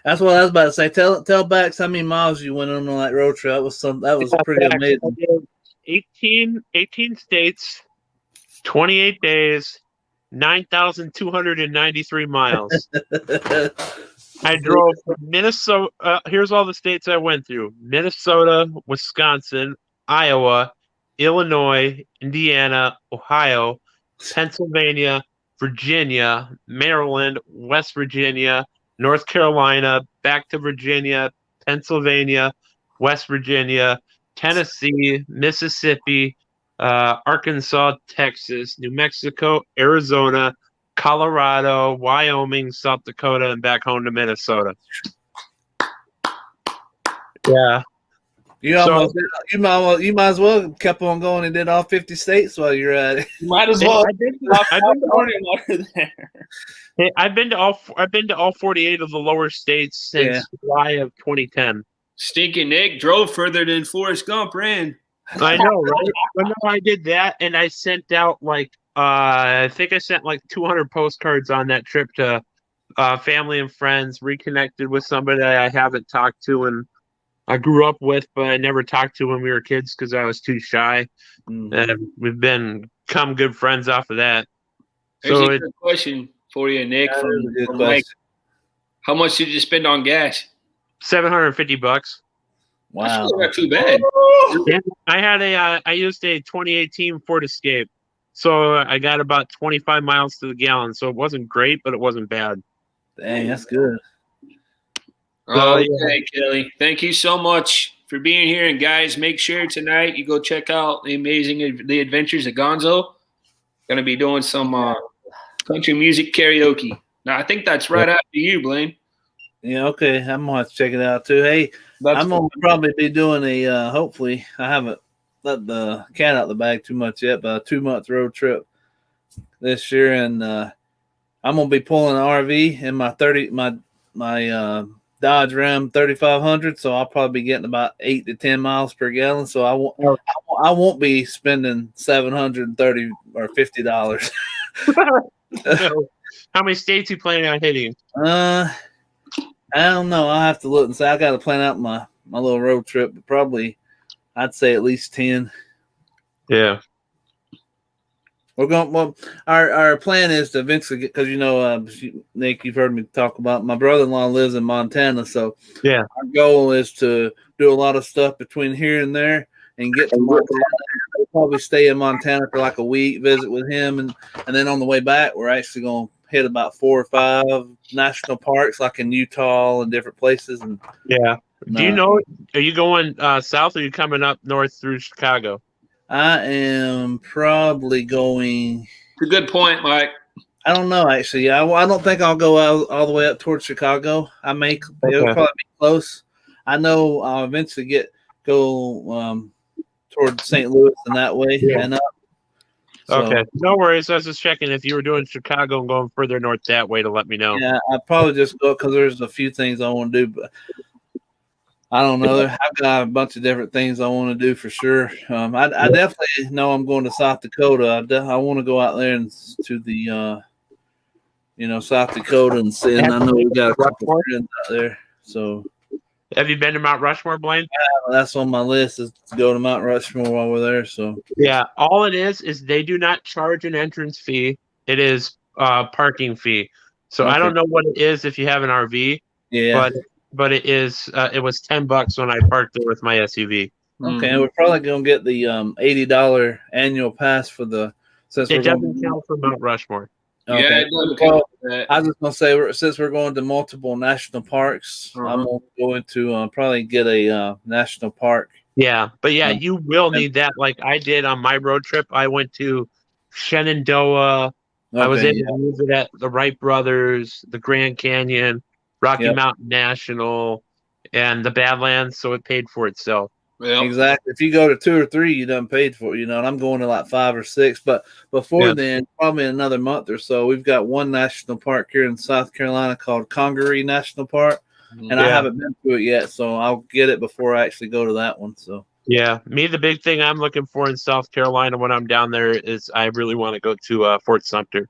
That's what I was about to say. Tell Bax how many miles you went on that road trip. That was pretty amazing. 18 states, 28 days, 9,293 miles. I drove from Minnesota. Here's all the states I went through: Minnesota, Wisconsin, Iowa, Illinois, Indiana, Ohio, Pennsylvania, Virginia, Maryland, West Virginia, North Carolina, back to Virginia, Pennsylvania, West Virginia, Tennessee, Mississippi, Arkansas, Texas, New Mexico, Arizona, Colorado, Wyoming, South Dakota, and back home to Minnesota. Yeah. You might as well kept on going and did all 50 states while you're at it. You might as well. I've been to all 48 of the lower states since July of 2010. Stinking Nick drove further than Forrest Gump ran. I know, right? But no, I did that, and I sent out I think I sent 200 postcards on that trip to family and friends. Reconnected with somebody I haven't talked to and I grew up with, but I never talked to when we were kids because I was too shy. Mm-hmm. And we've become good friends off of that. Here's a good question for you, Nick. From Mike. How much did you spend on gas? $750. Wow, that's not too bad. Yeah, I used a 2018 Ford Escape, so I got about 25 miles to the gallon. So it wasn't great, but it wasn't bad. Dang, that's good. Okay, Kelly. Thank you so much for being here. And guys, make sure tonight you go check out The Adventures of Gonzo. Going to be doing some country music karaoke. Now, I think that's right after you, Blaine. Yeah, okay. I'm going to have to check it out, too. Hey, I'm going to probably be doing hopefully, I haven't let the cat out of the bag too much yet, but a 2-month road trip this year. And I'm going to be pulling an RV in my Dodge Ram 3500, so I'll probably be getting about 8 to 10 miles per gallon. So I won't be spending $730 or $50. How many states you planning on hitting? I don't know. I'll have to look and say. I got to plan out my little road trip, but probably I'd say at least 10. Yeah. We're going. Well, our plan is to eventually get, because Nick, you've heard me talk about my brother-in-law lives in Montana, so yeah, our goal is to do a lot of stuff between here and there and get to Montana. We'll probably stay in Montana for like a week, visit with him, and then on the way back, we're actually going to hit about 4 or 5 national parks, like in Utah and different places. And yeah, do you know? Are you going south, or are you coming up north through Chicago? I am probably going. It's a good point, Mike. I don't know, actually. I don't think I'll go all the way up towards Chicago. It'll probably be close. I know I'll eventually go towards St. Louis and that way and up. So, okay, no worries. I was just checking if you were doing Chicago and going further north that way to let me know. Yeah, I'd probably just go because there's a few things I want to do, but I don't know. I've got a bunch of different things I want to do for sure. I definitely know I'm going to South Dakota. I want to go out there and to the, South Dakota and see. And I know we got a couple of friends out there. So, have you been to Mount Rushmore, Blaine? Yeah, that's on my list is to go to Mount Rushmore while we're there. So, yeah, all it is they do not charge an entrance fee. It is parking fee. So okay. I don't know what it is if you have an RV. Yeah. But it is. It was $10 when I parked there with my SUV. Okay, we're probably gonna get the $80 annual pass for the. Since it doesn't count for Mount Rushmore. Yeah, Okay. it doesn't Well, count for that. I was just gonna say, since we're going to multiple national parks, I'm going to probably get a national park. Yeah, but yeah, you will need that. Like I did on my road trip, I went to Shenandoah. I was able to use it at the Wright Brothers, the Grand Canyon, Rocky Mountain National, and the Badlands. So it paid for itself. Well, Exactly. If you go to 2 or 3, you done paid for it, and I'm going to like 5 or 6. But before then, probably in another month or so, we've got one national park here in South Carolina called Congaree National Park, and I haven't been to it yet, so I'll get it before I actually go to that one. So yeah, the big thing I'm looking for in South Carolina when I'm down there is I really want to go to Fort Sumter.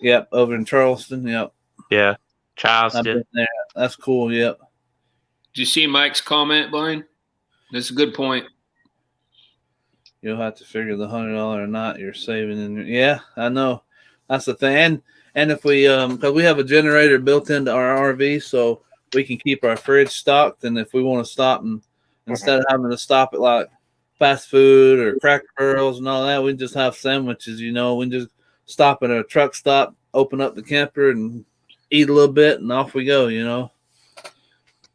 Yep, over in Charleston. Yep. Yeah, I've Charleston. been there. That's cool. Yep. Did you see Mike's comment, Blaine? That's a good point. You'll have to figure the $100 a night you're saving in. Yeah, I know. That's the thing. And if we because we have a generator built into our RV, so we can keep our fridge stocked. And if we want to stop and instead of having to stop at like fast food or Cracker Barrels and all that, we just have sandwiches. We just stop at a truck stop, open up the camper, and eat a little bit, and off we go.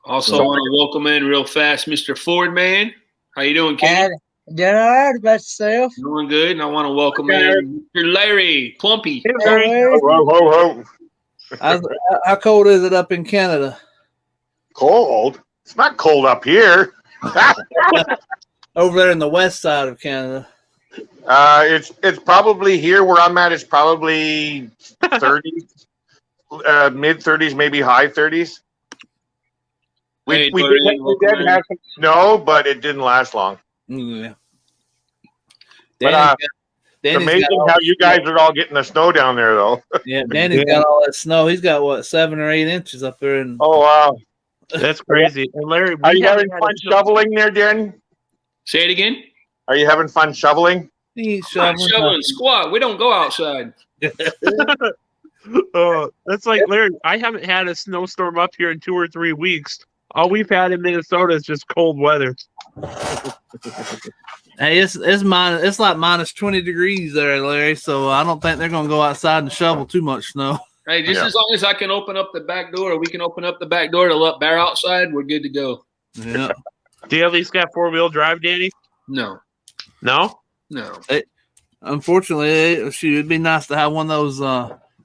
Also, I want to welcome in real fast, Mr. Ford Man. How you doing, Ken? Doing all right about yourself? Doing good. And I want to welcome in Mr. Larry Plumpy. How cold is it up in Canada? Cold? It's not cold up here. Over there in the west side of Canada. It's probably here where I'm at. It's probably 30s, mid 30s, maybe high 30s. We did have some snow, but it didn't last long. Yeah. But it's amazing how you guys are all getting the snow down there, though. Yeah, Danny's got all that snow. He's got what, 7 or 8 inches up there. Oh wow, that's crazy. And Larry, are you having fun shoveling there, Danny? Say it again. Are you having fun shoveling? Shoveling squat. We don't go outside. That's like Larry. I haven't had a snowstorm up here in 2 or 3 weeks. All we've had in Minnesota is just cold weather. Hey, it's like minus 20 degrees there, Larry. So I don't think they're gonna go outside and shovel too much snow. Hey, just as long as I can open up the back door, or we can open up the back door to let bear outside, we're good to go. Yeah. Do you at least got 4-wheel drive, Danny? No. Unfortunately, it'd be nice to have one of those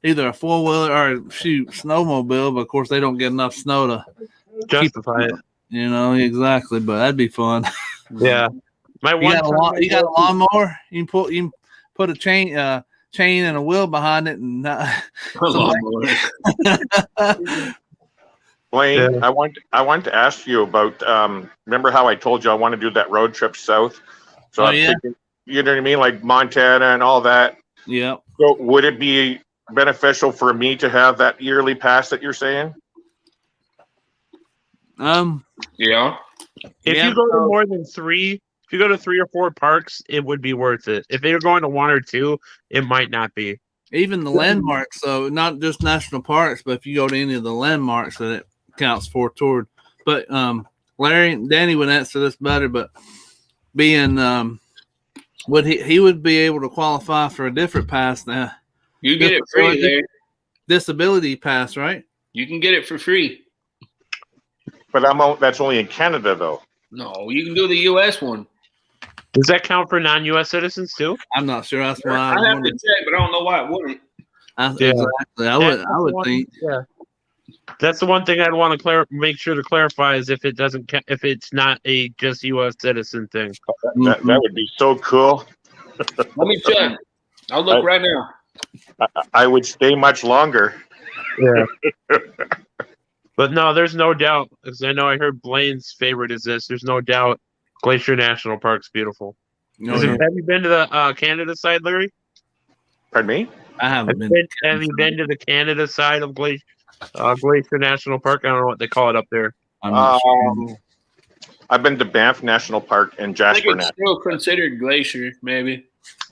either a 4-wheeler or snowmobile, but of course they don't get enough snow to justify it. Exactly. But that'd be fun. Yeah. You got a lawnmower? You can put a chain and a wheel behind it, and Blaine, I want to ask you about. Remember how I told you I want to do that road trip south? So I'm thinking, you know what I mean, like Montana and all that. Yeah. So would it be beneficial for me to have that yearly pass that you're saying? Yeah. If you go to more than 3. If you go to 3 or 4 parks, it would be worth it. If you're going to 1 or 2, it might not be. Even the landmarks, so not just national parks, but if you go to any of the landmarks that it counts for toward. But Danny would answer this better, but being would he would be able to qualify for a different pass now. You get it free there. Disability pass, right? You can get it for free. But that's only in Canada though. No, you can do the US one. Does that count for non-U.S. citizens too? I'm not sure. That's why I have to check, but I don't know why it wouldn't. Exactly. I would think. Yeah. That's the one thing I'd want to make sure to clarify is if it's not a just U.S. citizen thing. That would be so cool. Let me check. I'll look right now. I would stay much longer. Yeah. But no, there's no doubt, because I know I heard Blaine's favorite is this. There's no doubt Glacier National Park's beautiful. Have you been to the Canada side, Larry? Pardon me? I haven't been. Have you been to the Canada side of Glacier National Park? I don't know what they call it up there. I'm not sure. I've been to Banff National Park and Jasper I think it's National. still considered glacier, maybe.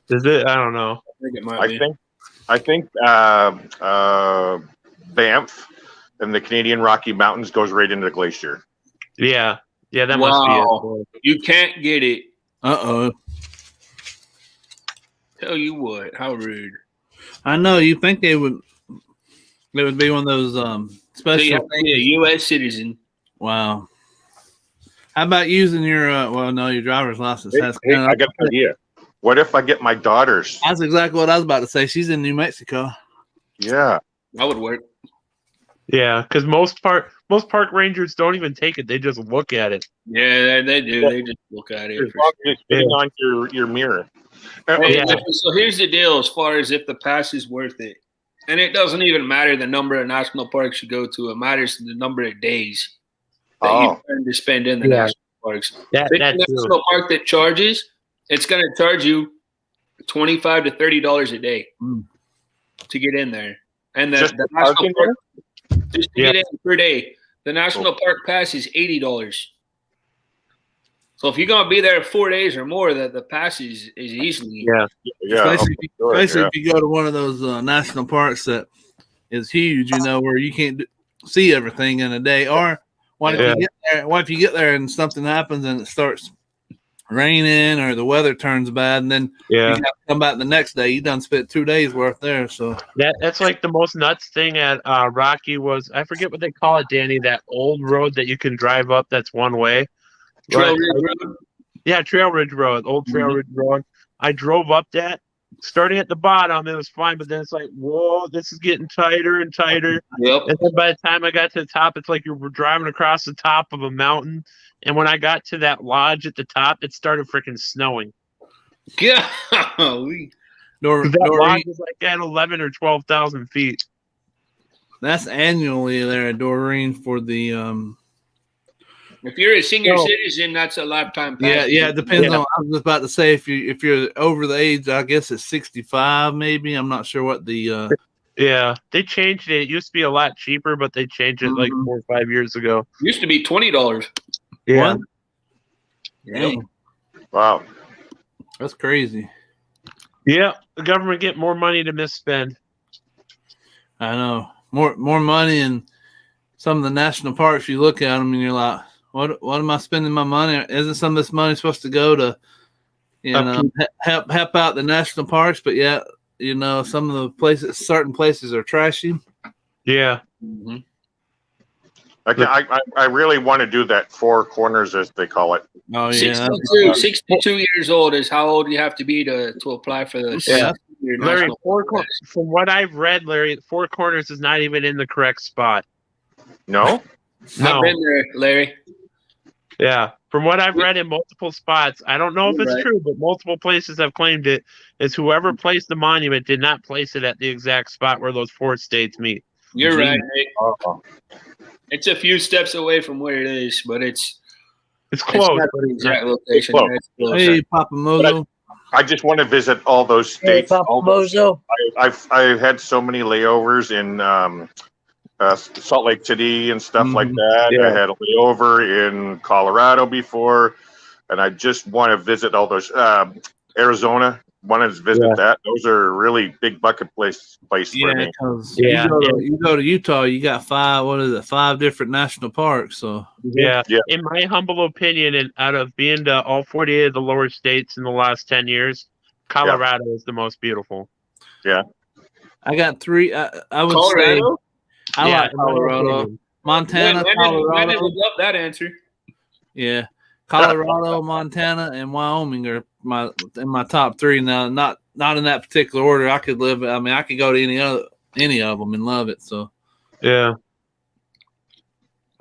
Is it? I don't know. I think it might be. I think Banff and the Canadian Rocky Mountains goes right into the glacier. Yeah, that must be it. You can't get it. Uh-oh. Tell you what, how rude. I know you think it would be one of those So special you have to be a U.S. citizen. Wow. How about using your your driver's license? Hey, I got an idea. What if I get my daughters? That's exactly what I was about to say. She's in New Mexico. Yeah, That would work. Yeah, because most park rangers don't even take it; they just look at it. Yeah, they do. They just look at it. as long as it's sitting on your mirror. Hey, so here's the deal: as far as if the pass is worth it, and it doesn't even matter the number of national parks you go to; it matters the number of days that you plan to spend in the national parks. That's the national park that charges, it's going to charge you $25 to $30 a day to get in there, and the national park just to get in per day. The national park pass is $80. So if you're gonna be there 4 days or more, the pass is easily Especially if you go to one of those national parks that is huge, where you can't see everything in a day. Or what if you get there? What if you get there and something happens and it starts raining or the weather turns bad, and then you have to come back the next day? You done spent 2 days worth there. So that's like the most nuts thing at Rocky was, I forget what they call it, Danny. That old road that you can drive up that's one way. Trail Ridge Road. Yeah, Trail Ridge Road, old Trail Ridge Road. I drove up that, starting at the bottom, it was fine, but then it's like, whoa, this is getting tighter and tighter. Yep. And then by the time I got to the top, it's like you were driving across the top of a mountain. And when I got to that lodge at the top, it started freaking snowing. Yeah. That lodge is like at 11 or 12,000 feet. That's annually there at Doreen for the If you're a senior citizen, that's a lifetime pass. Yeah, it depends on. I was just about to say if you're over the age, I guess it's 65, maybe. I'm not sure what the. Yeah, they changed it. It used to be a lot cheaper, but they changed it like 4 or 5 years ago. It used to be $20. Yeah. Dang. Wow. That's crazy. Yeah, the government get more money to misspend. I know more money, and some of the national parks. You look at them and you're like, what am I spending my money? Isn't some of this money supposed to go to, help out the national parks? But some of the certain places are trashy. Yeah. Mm-hmm. I really want to do that Four Corners, as they call it. Oh yeah, 62 years old is how old you have to be to apply for this. Yeah, Larry. From what I've read, Larry, Four Corners is not even in the correct spot. No. I've been there, Larry. Yeah, from what I've read in multiple spots, I don't know if it's true, but multiple places have claimed it. Is whoever placed the monument did not place it at the exact spot where those 4 states meet. You're right, Nick. It's a few steps away from where it is, but it's close. It's not the exact location. It's close. Hey, Papa Mozo. I just want to visit all those states. Hey, Papa Mozo. I've had so many layovers in Salt Lake City and stuff like that. Yeah. I had a layover in Colorado before, and I just want to visit all those. Arizona, want to visit that. Those are really big bucket place for me. You go to Utah, you got 5 different national parks. So yeah. In my humble opinion, and out of being to all 48 of the lower states in the last 10 years, Colorado is the most beautiful. Yeah, I got 3. I would Colorado? say I like Colorado, Montana, Colorado. I would love that answer. Yeah, Colorado, Montana, and Wyoming are in my top 3 now. Not in that particular order. I could live. I mean, I could go to any of them and love it. So yeah.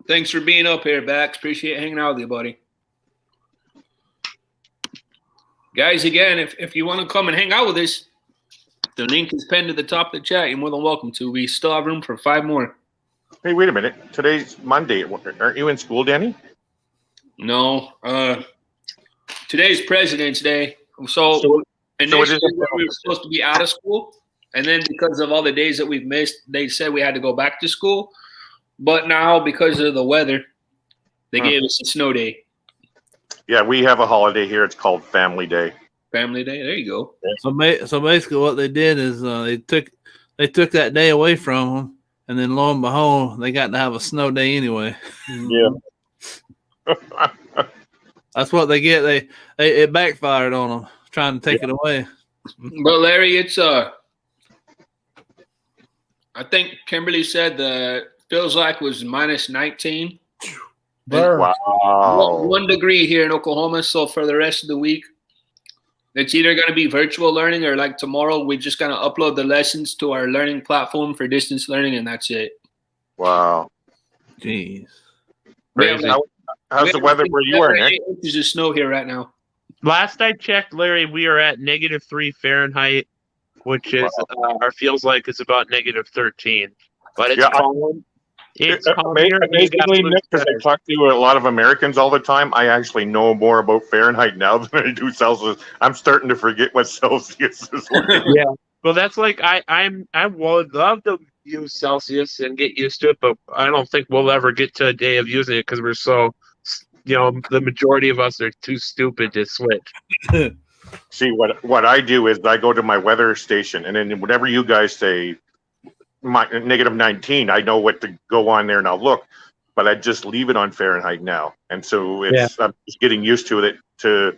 Thanks for being up here, Bax. Appreciate hanging out with you, buddy. Guys, again, if you want to come and hang out with us, the link is pinned to the top of the chat. You're more than welcome to. We still have room for 5 more. Hey, wait a minute. Today's Monday. Aren't you in school, Danny? No. Today's President's Day. So initially we were supposed to be out of school. And then because of all the days that we've missed, they said we had to go back to school. But now, because of the weather, they gave us a snow day. Yeah, we have a holiday here. It's called Family Day. Family Day. There you go. So basically, what they did is they took that day away from them, and then lo and behold, they got to have a snow day anyway. Yeah. That's what they get. It backfired on them trying to take it away. But Larry, it's I think Kimberly said the feels like was minus 19. Wow. 1 degree here in Oklahoma. So for the rest of the week, it's either going to be virtual learning or like tomorrow, we're just going to upload the lessons to our learning platform for distance learning, and that's it. Wow. Jeez. Crazy. How's the weather where you are, Nick? 8 inches of snow here right now. Last I checked, Larry, we are at -3 Fahrenheit, which is our feels like it's about -13. But it's calm. It's calm here. Amazingly, Nick, because I talk to a lot of Americans all the time, I actually know more about Fahrenheit now than I do Celsius. I'm starting to forget what Celsius is like. Yeah. Well, that's like I would love to use Celsius and get used to it, but I don't think we'll ever get to a day of using it because we're so, the majority of us are too stupid to switch. See, what I do is I go to my weather station, and then whatever you guys say, -19, I know what to go on there and I'll look, but I just leave it on Fahrenheit now, and so I'm just getting used to it, to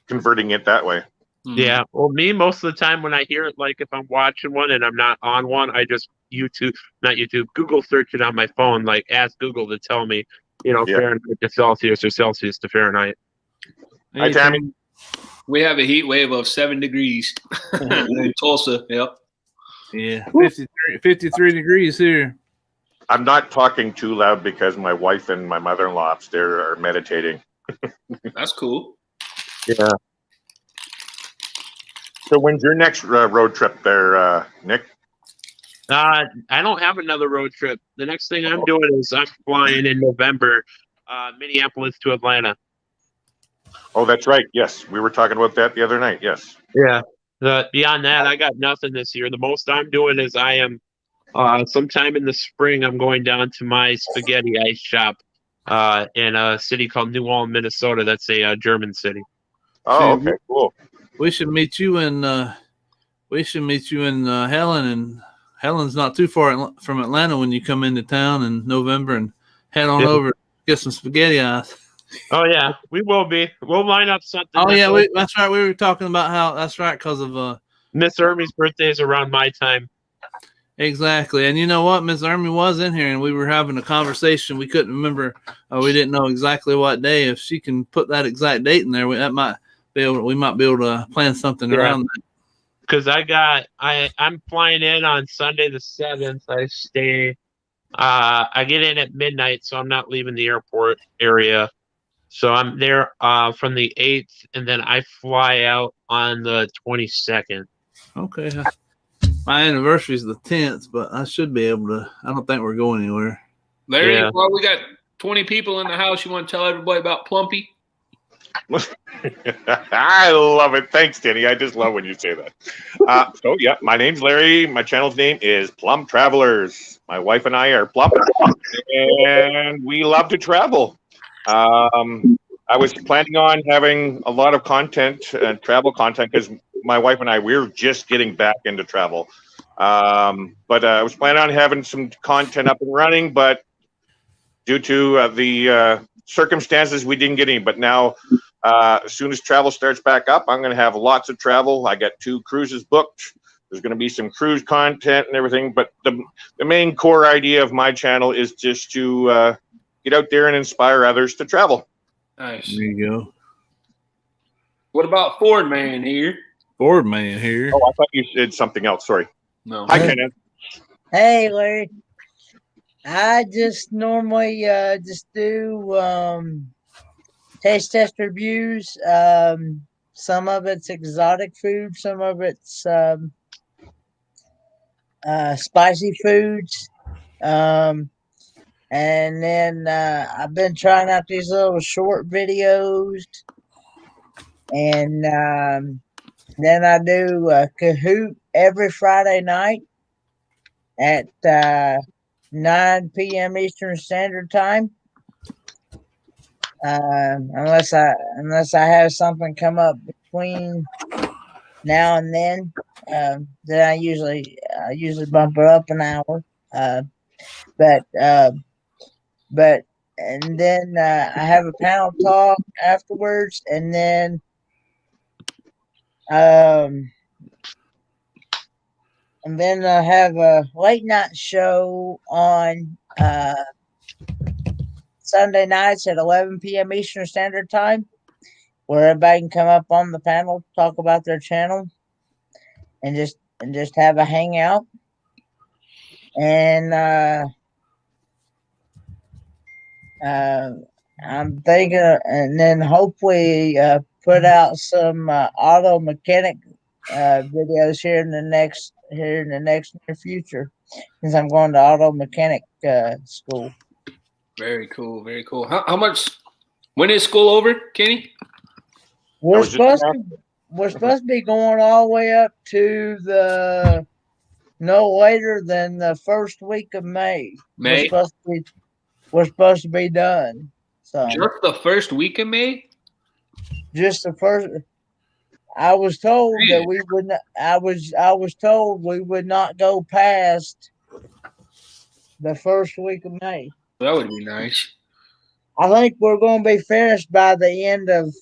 converting it that way. Yeah, well, me most of the time when I hear it, like if I'm watching one and I'm not on one, I just Google search it on my phone, like ask Google to tell me, Fahrenheit to Celsius or Celsius to Fahrenheit. Hi, Tammy. We have a heat wave of 7 degrees in Tulsa. Yep. Yeah, 53 degrees here. I'm not talking too loud because my wife and my mother-in-law upstairs are meditating. That's cool. Yeah. So when's your next road trip there, Nick? I don't have another road trip. The next thing I'm doing is I'm flying in November, Minneapolis to Atlanta. Oh, that's right. Yes, we were talking about that the other night. Yes. Yeah. Beyond that, I got nothing this year. The most I'm doing is I am sometime in the spring. I'm going down to my spaghetti ice shop in a city called New Ulm, Minnesota. That's a German city. Oh, okay, cool. We should meet you in Helen, and Helen's not too far from Atlanta when you come into town in November, and head on over, get some spaghetti ice. Oh yeah, we will be. We'll line up something. Oh yeah, that's right. We were talking about how that's right because of Miss Ermy's birthday is around my time. Exactly, and you know what? Miss Ermy was in here, and we were having a conversation. We couldn't remember. We didn't know exactly what day. If she can put that exact date in there, we might be able to plan something around that. Because I'm flying in on Sunday the 7th. I stay. I get in at midnight, so I'm not leaving the airport area. So I'm there from the 8th, and then I fly out on the 22nd. Okay. My anniversary is the 10th, but I should be able to. I don't think we're going anywhere. Larry, well, we got 20 people in the house. You want to tell everybody about Plumpy? I love it. Thanks, Denny. I just love when you say that. So, yeah, my name's Larry. My channel's name is Plum Travelers. My wife and I are Plum, and we love to travel. I was planning on having a lot of content, travel content, because my wife and I, we're just getting back into travel. But I was planning on having some content up and running, but due to the circumstances, we didn't get any. But now, as soon as travel starts back up, I'm going to have lots of travel. I got 2 cruises booked. There's going to be some cruise content and everything. But the main core idea of my channel is just to get out there and inspire others to travel. Nice. There you go. What about Ford Man here? Ford Man here. Oh, I thought you said something else. Sorry. No. Hi, Kenneth. Hey, Larry. I just normally just do taste test reviews. Some of it's exotic food. Some of it's spicy foods. And then I've been trying out these little short videos. And then I do Kahoot every Friday night at 9 p.m. Eastern Standard Time. Unless I have something come up between now and then, then I usually bump it up an hour. But and then I have a panel talk afterwards, and then And then I have a late night show on Sunday nights at 11 p.m. Eastern Standard Time, where everybody can come up on the panel, talk about their channel, and just have a hangout. And I'm thinking, and then hopefully put out some auto mechanic videos here in the next near future, since I'm going to auto mechanic school. Very cool. Very cool. How much? When is school over, Kenny? We're supposed to be going all the way up to the no later than the first week of May. May. We're supposed to be done. So just the first week of May. Just the first. I was told that we would not. I was told we would not go past the first week of May. That would be nice. I think we're going to be finished by the end of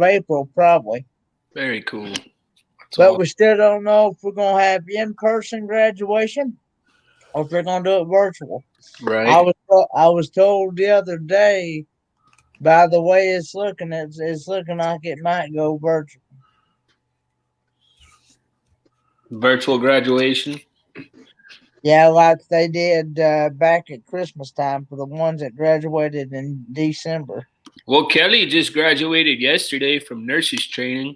April, probably. Very cool. But we still don't know if we're going to have in-person graduation or if we're going to do it virtual. Right. I was told the other day, by the way it's looking like it might go virtual. Virtual graduation? Yeah, like they did back at Christmas time for the ones that graduated in December. Well, Kelly just graduated yesterday from nurses training,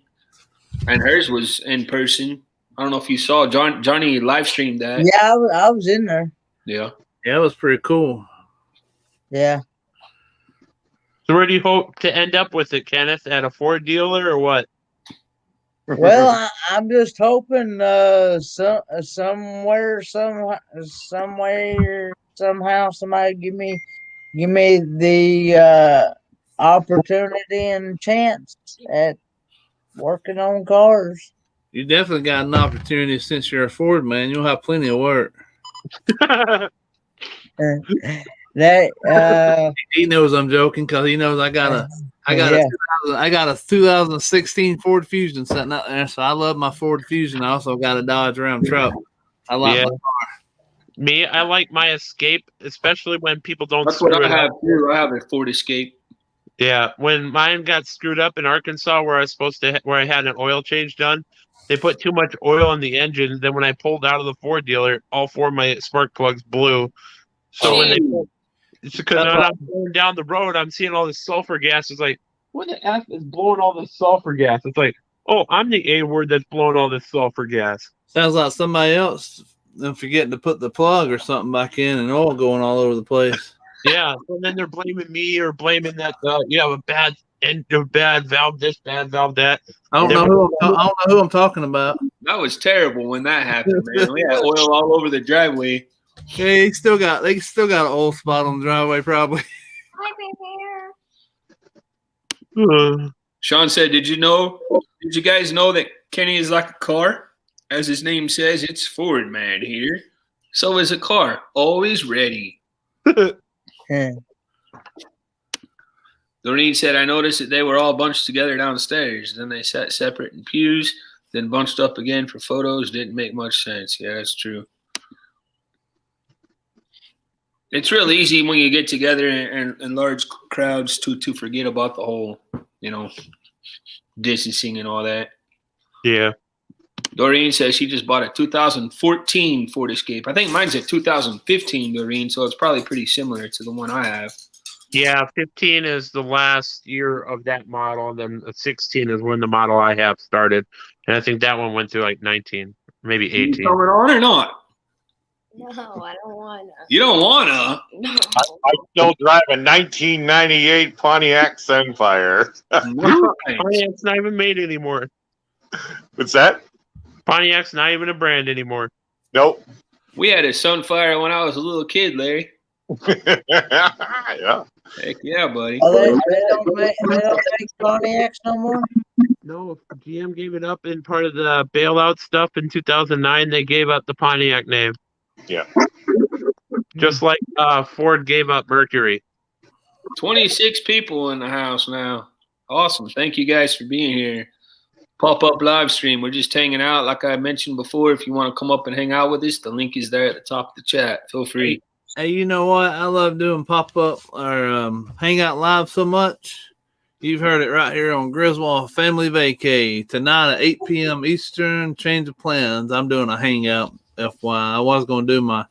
and hers was in person. I don't know if you saw. Johnny live streamed that. Yeah, I was in there. Yeah. Yeah, it was pretty cool. Yeah. So where do you hope to end up with it, Kenneth? At a Ford dealer or what? Well, I'm just hoping somewhere, somehow, somebody give me the opportunity and chance at working on cars. You definitely got an opportunity since you're a Ford man. You'll have plenty of work. He knows I'm joking because he knows I got a 2016 Ford Fusion sitting out there. So I love my Ford Fusion. I also got a Dodge Ram truck. I like my car. Me, I like my Escape, especially when people don't. That's what I have too. I have a Ford Escape. Yeah, when mine got screwed up in Arkansas, where I had an oil change done, they put too much oil in the engine. Then when I pulled out of the Ford dealer, all four of my spark plugs blew. So when I'm going down the road, I'm seeing all this sulfur gas. It's like, what the F is blowing all this sulfur gas? It's like, oh, I'm the A word that's blowing all this sulfur gas. Sounds like somebody else forgetting to put the plug or something back in and oil going all over the place. Yeah, and then they're blaming me or blaming that you have a bad valve this, bad valve that. I don't know who I'm talking about. That was terrible when that happened, man. We had oil all over the driveway. Yeah, they still got an oil spot on the driveway, probably. Sean said, "Did you guys know that Kenny is like a car? As his name says, it's Ford man here. So is a car, always ready." Doreen said, "I noticed that they were all bunched together downstairs. Then they sat separate in pews, then bunched up again for photos. Didn't make much sense." Yeah, that's true. It's real easy when you get together in large crowds to forget about the whole, distancing and all that. Yeah. Doreen says she just bought a 2014 Ford Escape. I think mine's a 2015, Doreen, so it's probably pretty similar to the one I have. Yeah, 15 is the last year of that model, and then 16 is when the model I have started. And I think that one went through like 19, maybe 18. You coming on or not? No, I don't want to. You don't want to? No. I still drive a 1998 Pontiac Sunfire. Pontiac's not even made anymore. What's that? Pontiac's not even a brand anymore. Nope. We had a Sunfire when I was a little kid, Larry. Yeah. Heck yeah, buddy. They don't make Pontiacs no more? No, GM gave it up in part of the bailout stuff in 2009. They gave up the Pontiac name. Yeah. Just like Ford gave up Mercury. 26 people in the house now. Awesome. Thank you guys for being here. pop-up live stream. We're just hanging out. Like I mentioned before, if you want to come up and hang out with us, the link is there at the top of the chat. Feel free. Hey, you know what? I love doing pop-up or hangout live so much. You've heard it right here on Griswold Family Vacay. Tonight at 8 p.m. Eastern, change of plans. I'm doing a hangout, FYI. I was going to do my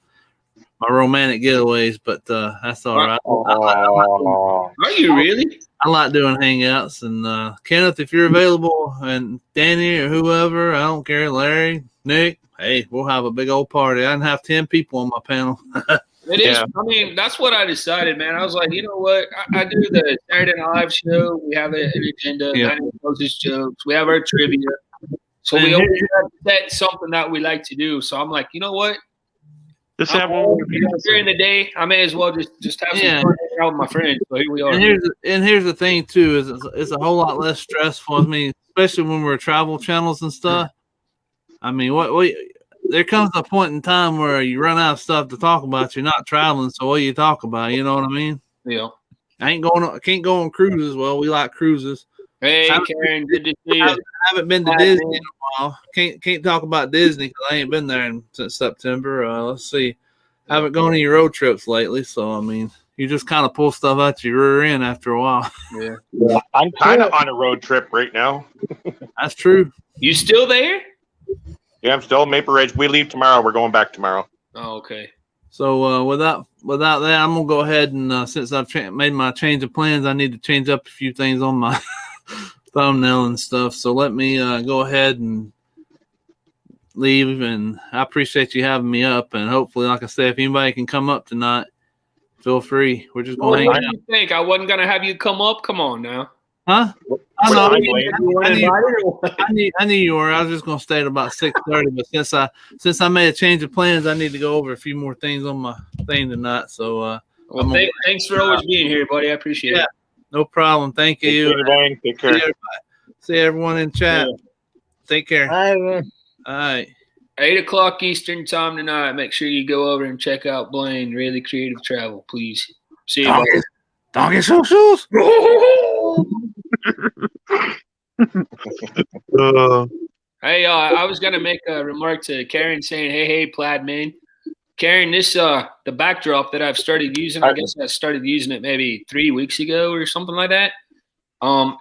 romantic getaways, but that's all right. Are you really? I like doing hangouts. And Kenneth, if you're available, and Danny or whoever, I don't care, Larry, Nick, hey, we'll have a big old party. I can have 10 people on my panel. It is. Yeah. I mean, that's what I decided, man. I was like, you know what? I do the Saturday Night Live show. We have an agenda. Yeah. Moses jokes. We have our trivia. So we always have set something that we like to do. So I'm like, you know what? Just have one during the day. I may as well just have some fun out with my friends. So here we are. And here's the thing too: is it's a whole lot less stressful. I mean, especially when we're travel channels and stuff. I mean, what there comes a point in time where you run out of stuff to talk about. You're not traveling, so what do you talk about? You know what I mean? Yeah. I can't go on cruises. Well, we like cruises. Hey, Karen, good to see you. I haven't been to Disney in a while. Can't talk about Disney because I ain't been there since September. Let's see. I haven't gone any road trips lately, so I mean, you just kind of pull stuff out your rear end after a while. Yeah. I'm kind of on a road trip right now. That's true. You still there? Yeah, I'm still in Maple Ridge. We leave tomorrow. We're going back tomorrow. Oh, okay. So without that, I'm gonna go ahead and since I've made my change of plans, I need to change up a few things on my thumbnail and stuff. So let me go ahead and leave. And I appreciate you having me up. And hopefully, like I said, if anybody can come up tonight, feel free. We're just going to hang out. What do you think? I wasn't gonna have you come up. Come on now. Huh? I knew you were. I was just gonna stay at about 6:30, but since I made a change of plans, I need to go over a few more things on my thing tonight. So, thanks for always being here, buddy. I appreciate it. No problem. Thank you. Take care. See everyone in chat. Yeah. Take care. Bye. All right. 8 o'clock Eastern time tonight. Make sure you go over and check out Blaine, Really Creative Travel, please. See you, buddy. Doggy shoes. Hey, I was gonna make a remark to Karen saying, "Hey, Plaid man." Karen, this the backdrop that I've started using. I guess I started using it maybe 3 weeks ago or something like that.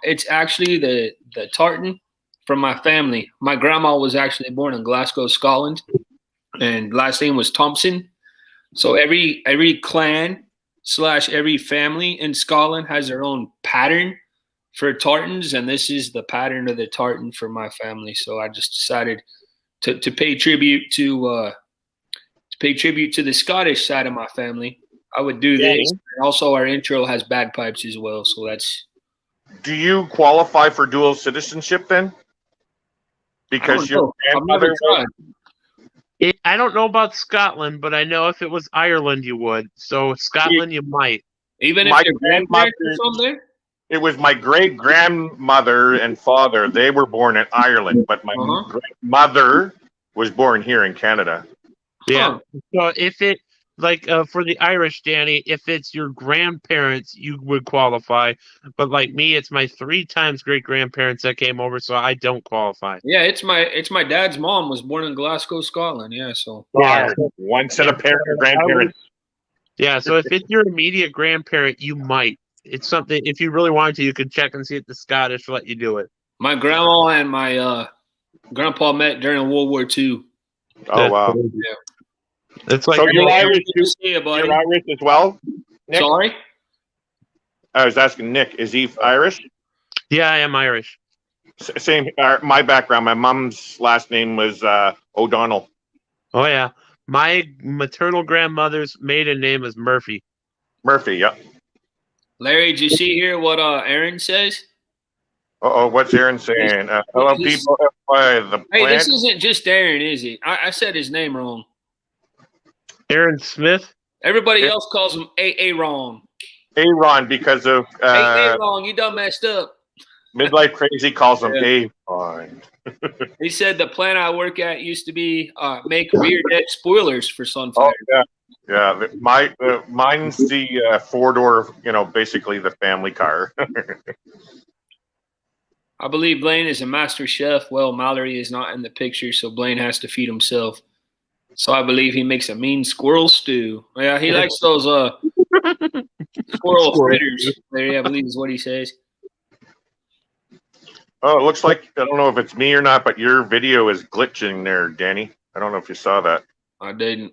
It's actually the tartan from my family. My grandma was actually born in Glasgow, Scotland, and last name was Thompson. So every clan / every family in Scotland has their own pattern for tartans, and this is the pattern of the tartan for my family. So I just decided to pay tribute to the Scottish side of my family. I would do this. And also, our intro has bagpipes as well. So that's. Do you qualify for dual citizenship then? Because your grandmother. I don't know about Scotland, but I know if it was Ireland, you would. So Scotland, you might. Even if your grandparents are from there? It was my great-grandmother and father. They were born in Ireland, but my grandmother was born here in Canada. Yeah. So if it, like for the Irish, Danny, if it's your grandparents, you would qualify. But like me, it's my 3 times great-grandparents that came over, so I don't qualify. Yeah, it's my dad's mom was born in Glasgow, Scotland. Yeah, so. Yeah. One set of parents or grandparents. Yeah, so if it's your immediate grandparent, you might. It's something, if you really wanted to, you could check and see if the Scottish let you do it. My grandma and my grandpa met during World War II. Oh, wow. Yeah. It's like, so you're Irish too? You're Irish as well, Nick? Sorry? I was asking Nick, is he Irish? Yeah, I am Irish. Same, my background, my mom's last name was O'Donnell. Oh, yeah. My maternal grandmother's maiden name is Murphy. Murphy, yeah. Larry, did you see here what Aaron says? What's Aaron saying? Hello, people. Hey, this isn't just Aaron, is it? I said his name wrong. Aaron Smith? Everybody else calls him Aaron. Aaron because of... Aaron, you done messed up. Midlife Crazy calls him Aaron. He said the plant I work at used to be make rear deck spoilers for Sunfire. Oh, yeah. Yeah, mine's the 4-door, basically the family car. I believe Blaine is a master chef. Well, Mallory is not in the picture, so Blaine has to feed himself. So I believe he makes a mean squirrel stew. Yeah, he likes those squirrel fritters. There, I believe is what he says. Oh, it looks like, I don't know if it's me or not, but your video is glitching there, Danny. I don't know if you saw that. I didn't.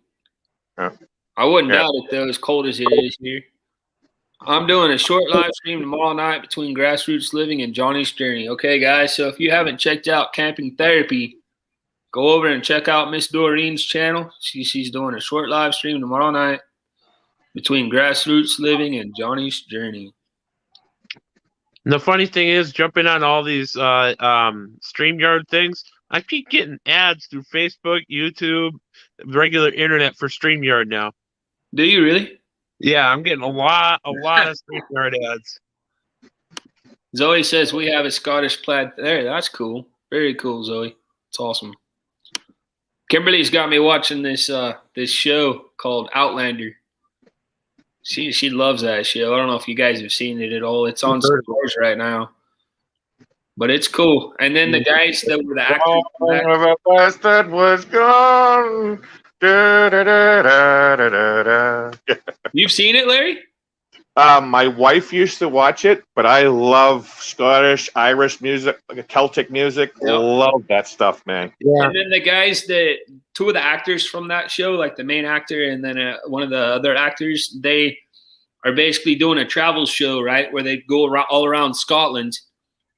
Yeah. I wouldn't doubt it, though, as cold as it is here. I'm doing a short live stream tomorrow night between Grassroots Living and Johnny's Journey. Okay, guys, so if you haven't checked out Camping Therapy, go over and check out Miss Doreen's channel. She's doing a short live stream tomorrow night between Grassroots Living and Johnny's Journey. And the funny thing is, jumping on all these StreamYard things, I keep getting ads through Facebook, YouTube, regular internet for StreamYard now. Do you really? Yeah, I'm getting a lot of StreamYard ads. Zoe says we have a Scottish plaid. There, that's cool. Very cool, Zoe. It's awesome. Kimberly's got me watching this this show called Outlander. She loves that show. I don't know if you guys have seen it at all. It's on Stars right now. But it's cool. And then the guys that were the actors. The bastard was gone. Da, da, da, da, da, da. You've seen it, Larry? My wife used to watch it, but I love Scottish, Irish music, Celtic music. Yep. Love that stuff, man. Yeah. And then the guys two of the actors from that show, like the main actor and then one of the other actors, they are basically doing a travel show, right, where they go all around Scotland.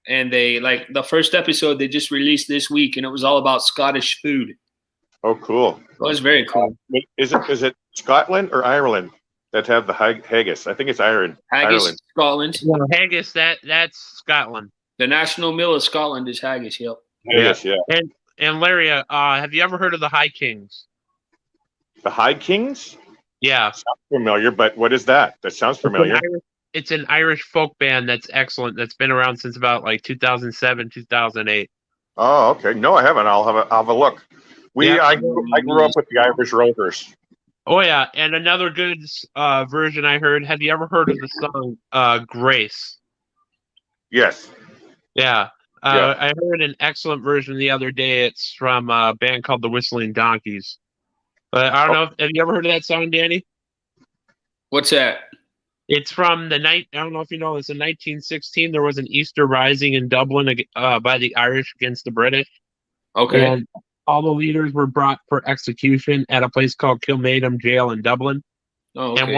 And they, like, the first episode they just released this week, and it was all about Scottish food. Oh, cool. It was very cool. Is it Scotland or Ireland that have the haggis? I think it's Ireland. Haggis, Scotland. Well, haggis, that's Scotland. The national meal of Scotland is haggis, yep. Haggis, yeah. And Larry, have you ever heard of the High Kings? The High Kings? Yeah. Sounds familiar, but what is that? That sounds familiar. It's an Irish folk band that's excellent. That's been around since about like 2007, 2008. Oh, okay. No, I haven't. I'll have a look. I grew up with the Irish Rovers. Oh yeah, and another good version I heard. Have you ever heard of the song "Grace"? Yes. Yeah. I heard an excellent version the other day. It's from a band called the Whistling Donkeys. But I don't know. Have you ever heard of that song, Danny? What's that? It's from the night. I don't know if you know. It's in 1916. There was an Easter Rising in Dublin by the Irish against the British. Okay. And all the leaders were brought for execution at a place called Kilmainham Jail in Dublin. Oh, okay. And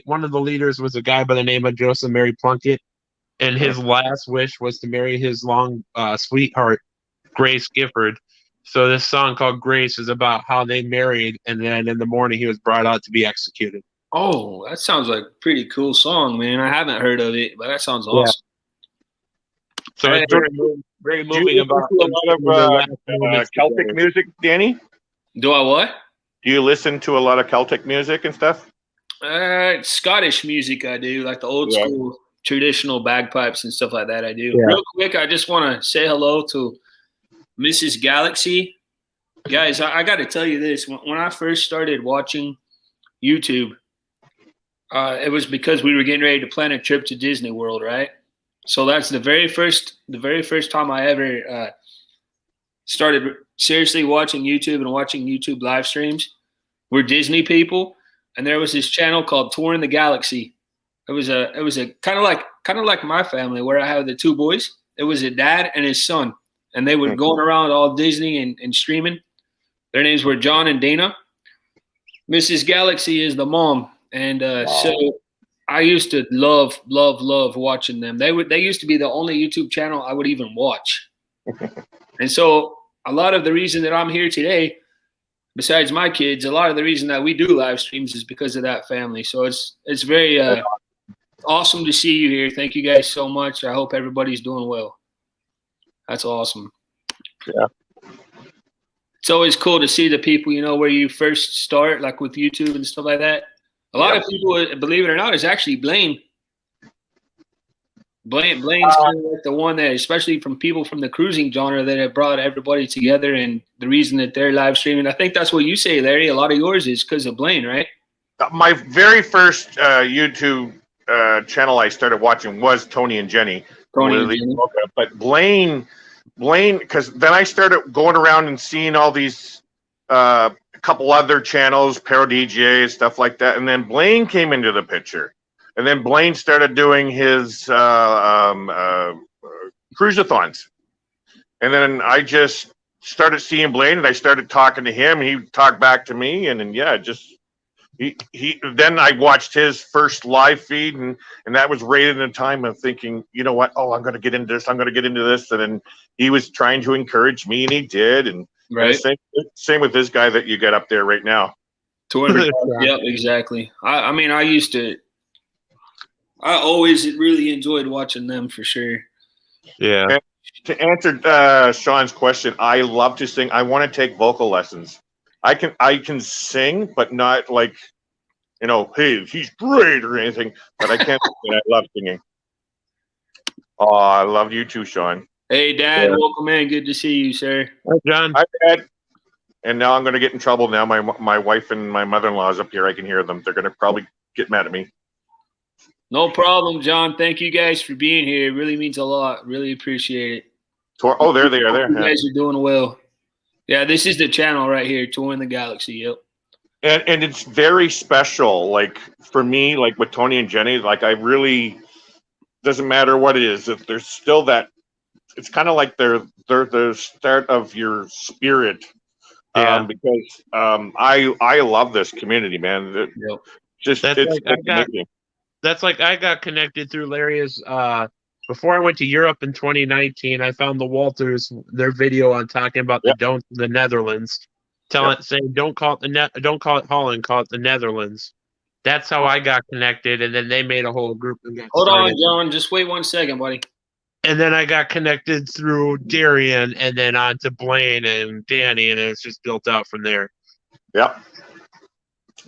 one of the leaders was a guy by the name of Joseph Mary Plunkett, and his last wish was to marry his long sweetheart, Grace Gifford. So this song called "Grace" is about how they married, and then in the morning he was brought out to be executed. Oh, that sounds like a pretty cool song, man. I haven't heard of it, but that sounds awesome. So it's very moving about a lot of Celtic music, Danny? Do I what? Do you listen to a lot of Celtic music and stuff? Scottish music I do, like the old school traditional bagpipes and stuff like that I do. Yeah. Real quick, I just want to say hello to Mrs. Galaxy. Guys, I got to tell you this. When I first started watching YouTube, it was because we were getting ready to plan a trip to Disney World, right? So that's the very first time I ever started seriously watching YouTube and watching YouTube live streams. We're Disney people, and there was this channel called Touring the Galaxy. It was a kind of like my family, where I have the two boys. It was a dad and his son, and they were going around all Disney and streaming. Their names were John and Dana. Mrs. Galaxy is the mom. And so I used to love watching them. They used to be the only YouTube channel I would even watch. And so a lot of the reason that I'm here today, besides my kids, a lot of the reason that we do live streams is because of that family. So it's very awesome to see you here. Thank you guys so much. I hope everybody's doing well. That's awesome. Yeah. It's always cool to see the people, where you first start, like with YouTube and stuff like that. A lot of people, believe it or not, is actually Blaine. Blaine's kind of like the one that, especially from people from the cruising genre, that have brought everybody together, and the reason that they're live streaming. I think that's what you say, Larry. A lot of yours is because of Blaine, right? My very first YouTube channel I started watching was Tony and Jenny. But Blaine, because then I started going around and seeing all these a couple other channels, Paro DJ, stuff like that, and then Blaine came into the picture, and then Blaine started doing his cruisathons, and then I just started seeing Blaine, and I started talking to him, and he talked back to me, and then he then I watched his first live feed, and that was right in the time of thinking, you know what? Oh, I'm going to get into this. I'm going to get into this. And then he was trying to encourage me, and he did. And right. Same with this guy that you got up there right now. 200. Yeah, exactly. I mean, I always really enjoyed watching them for sure. Yeah. And to answer Sean's question, I love to sing. I want to take vocal lessons. I can sing, but not like, hey, he's great or anything. But I can't sing. I love singing. Oh, I love you too, Sean. Hey, Dad, welcome in. Good to see you, sir. Hi, John. Hi, Dad. And now I'm going to get in trouble. Now my wife and my mother-in-law is up here. I can hear them. They're going to probably get mad at me. No problem, John. Thank you guys for being here. It really means a lot. Really appreciate it. Oh, there they are. There. You guys are doing well. Yeah, this is the channel right here, Touring the Galaxy. Yep. And it's very special. Like for me, like with Tony and Jenny, like I really doesn't matter what it is. If there's still that, it's kind of like they're the start of your spirit. Yeah. Because I love this community, man. Yep. That's like I got connected through Larry's. Before I went to Europe in 2019, I found the Walters, their video on talking about the Netherlands, saying don't call it Holland, call it the Netherlands. That's how I got connected, and then they made a whole group and got Hold started. on, John. Just wait 1 second, buddy. And then I got connected through Darian, and then on to Blaine and Danny, and it's just built out from there. Yep.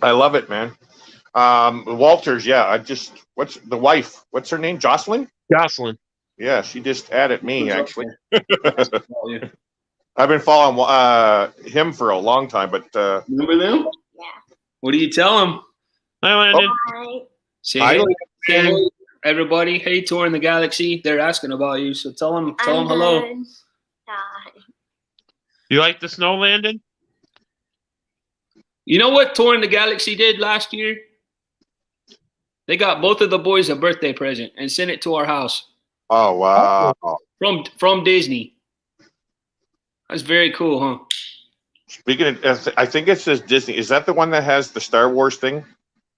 I love it, man. Walters, what's the wife? What's her name? Jocelyn? Jocelyn. Yeah, she just added me, actually. I've been following him for a long time, but remember them? Yeah. What do you tell him? Hi, Landon. Hi. Say hey, everybody. Hey, Touring the Galaxy. They're asking about you, so tell them hello. Hi. You like the snow, Landon? You know what Touring the Galaxy did last year? They got both of the boys a birthday present and sent it to our house. Oh, wow. From Disney. That's very cool, huh? Speaking of, I think it says Disney. Is that the one that has the Star Wars thing?